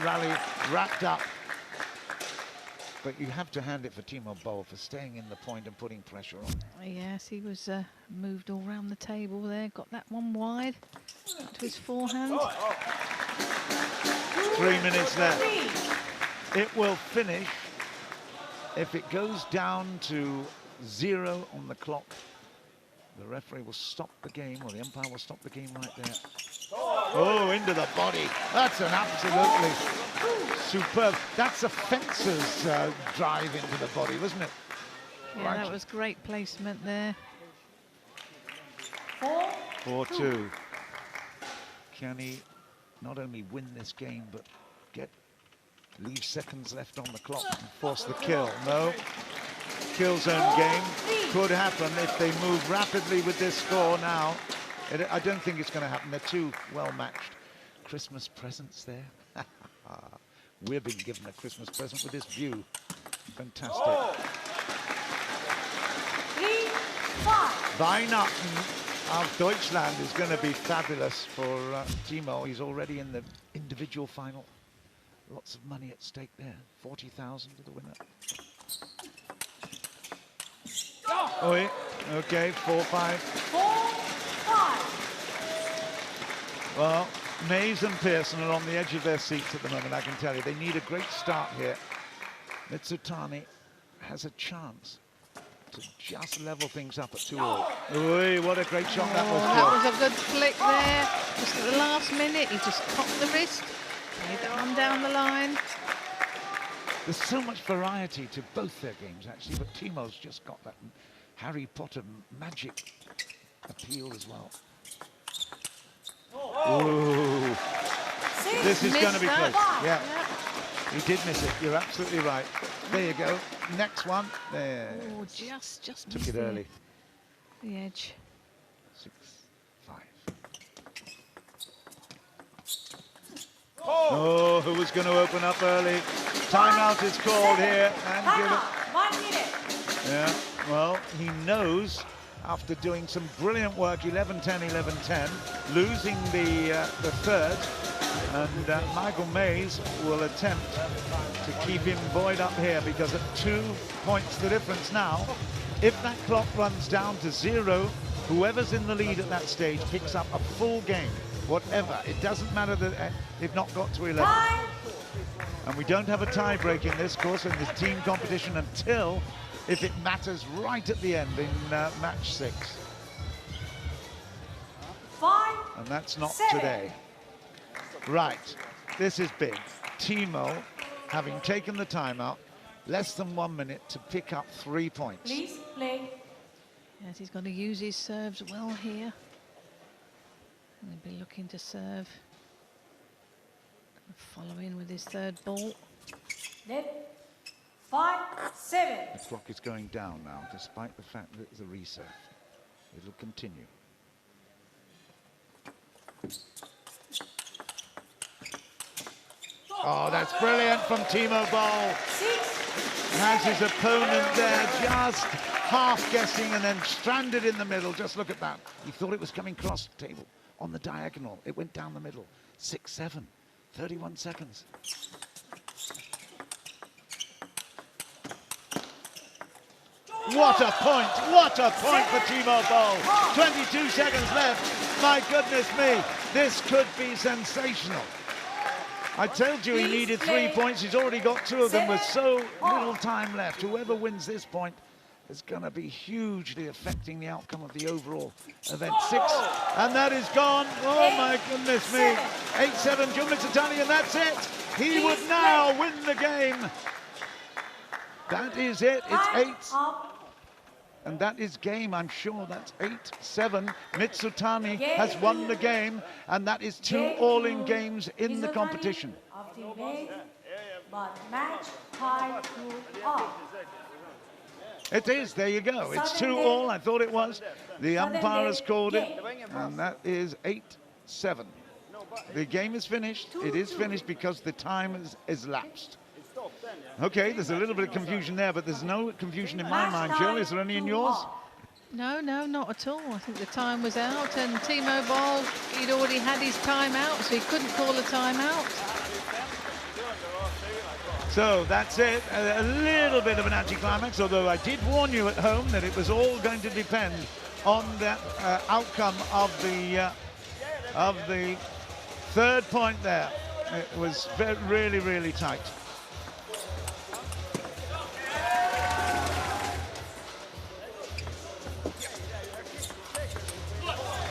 B: rally wrapped up. But you have to hand it for Timo Boll for staying in the point and putting pressure on.
C: Yes, he was moved all round the table there. Got that one wide to his forehand.
B: 3 minutes left. It will finish if it goes down to 0 on the clock. The referee will stop the game, or the umpire will stop the game right there. Oh, into the body. That's an absolutely superb. That's a fencer's drive into the body, wasn't it?
C: Yeah,
B: Right.
C: that was great placement there.
B: 4-2. Can he not only win this game, but leave seconds left on the clock and force the kill? No. Kill zone game could happen if they move rapidly with this score now. I don't think it's going to happen. They're too well matched. Christmas presents there. We're being given a Christmas present with this view. Fantastic.
G: 3-5.
B: Weihnachten of Deutschland is going to be fabulous for Timo. He's already in the individual final. Lots of money at stake there. 40,000 to the winner. Oh, yeah. Okay, 4-5.
G: 4-5.
B: Well, Mays and Pearson are on the edge of their seats at the moment, I can tell you. They need a great start here. Mitsutani has a chance to just level things up at 2-all. Oi, what a great shot that was, Jill.
C: That was a good flick there. Just at the last minute, he just cocked the wrist. Made that one down the line.
B: There's so much variety to both their games, actually, but Timo's just got that Harry Potter magic appeal as well. Ooh. This is going to be close. Yeah. He did miss it. You're absolutely right. There you go. Next one. There.
C: Oh, just
B: Took
C: missed
B: it early.
C: the edge.
B: 6-5. Oh, who was going to open up early? Timeout is called here. And give it.
G: 1 minute.
B: Yeah, well, he knows after doing some brilliant work, 11-10, 11-10, losing the third, and Michael Mays will attempt to keep him buoyed up here, because at 2 points the difference now, if that clock runs down to 0, whoever's in the lead at that stage picks up a full game, whatever. It doesn't matter that they've not got to 11. And we don't have a tie break in this course, in this team competition, until if it matters right at the end in match 6.
G: 5.
B: And that's not
G: 7.
B: today. Right, this is big. Timo, having taken the timeout, less than 1 minute to pick up 3 points.
G: Please play.
C: Yes, he's going to use his serves well here. And he'll be looking to serve. Follow in with his third ball.
G: Net. 5, 7.
B: The clock is going down now, despite the fact that it's a reset. It'll continue. Oh, that's brilliant from Timo Boll.
G: 6.
B: Has his opponent there just half guessing and then stranded in the middle. Just look at that. He thought it was coming cross table on the diagonal. It went down the middle. 6-7. 31 seconds. What a point! What a point for Timo Boll! 22 seconds left. My goodness me, this could be sensational. I told you he needed 3 points. He's already got 2 of them with so little time left. Whoever wins this point is going to be hugely affecting the outcome of the overall event. 6, and that is gone. Oh my goodness me. 8-7, Jun Mitsutani, and that's it. He would now win the game. That is it. It's 8. And that is game, I'm sure. That's 8-7. Mitsutani has won the game, and that is 2 all-in games in the competition.
G: But match tie 2-all.
B: It is, there you go. It's 2-all, I thought it was. The umpire has called it, and that is 8-7. The game is finished. It is finished because the time is lapsed. Okay, there's a little bit of confusion there, but there's no confusion in my mind, Jill. Is there any in yours?
C: No, not at all. I think the time was out, and Timo Boll, he'd already had his time out, so he couldn't call a time out.
B: So that's it. A little bit of an anticlimax, although I did warn you at home that it was all going to depend on the outcome of the 3rd point there. It was really, really tight.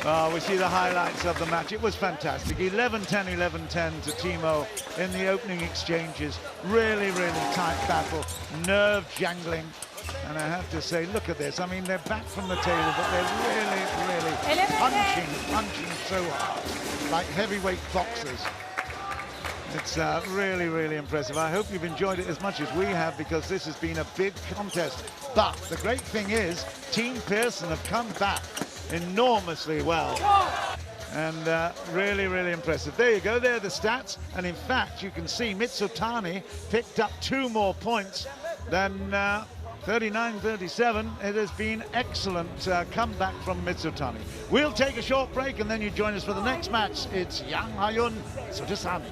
B: Oh, we see the highlights of the match. It was fantastic. 11-10, 11-10 to Timo in the opening exchanges. Really, really tight battle. Nerve jangling. And I have to say, look at this. I mean, they're back from the table, but they're really, really punching so hard, like heavyweight boxers. It's really, really impressive. I hope you've enjoyed it as much as we have, because this has been a big contest. But the great thing is, Team Pearson have come back enormously well, and really, really impressive. There you go, there are the stats, and in fact you can see Mitsutani picked up 2 more points than 39-37. It has been excellent comeback from Mitsutani. We'll take a short break and then you join us for the next match. It's Yang Hayun Sutisani.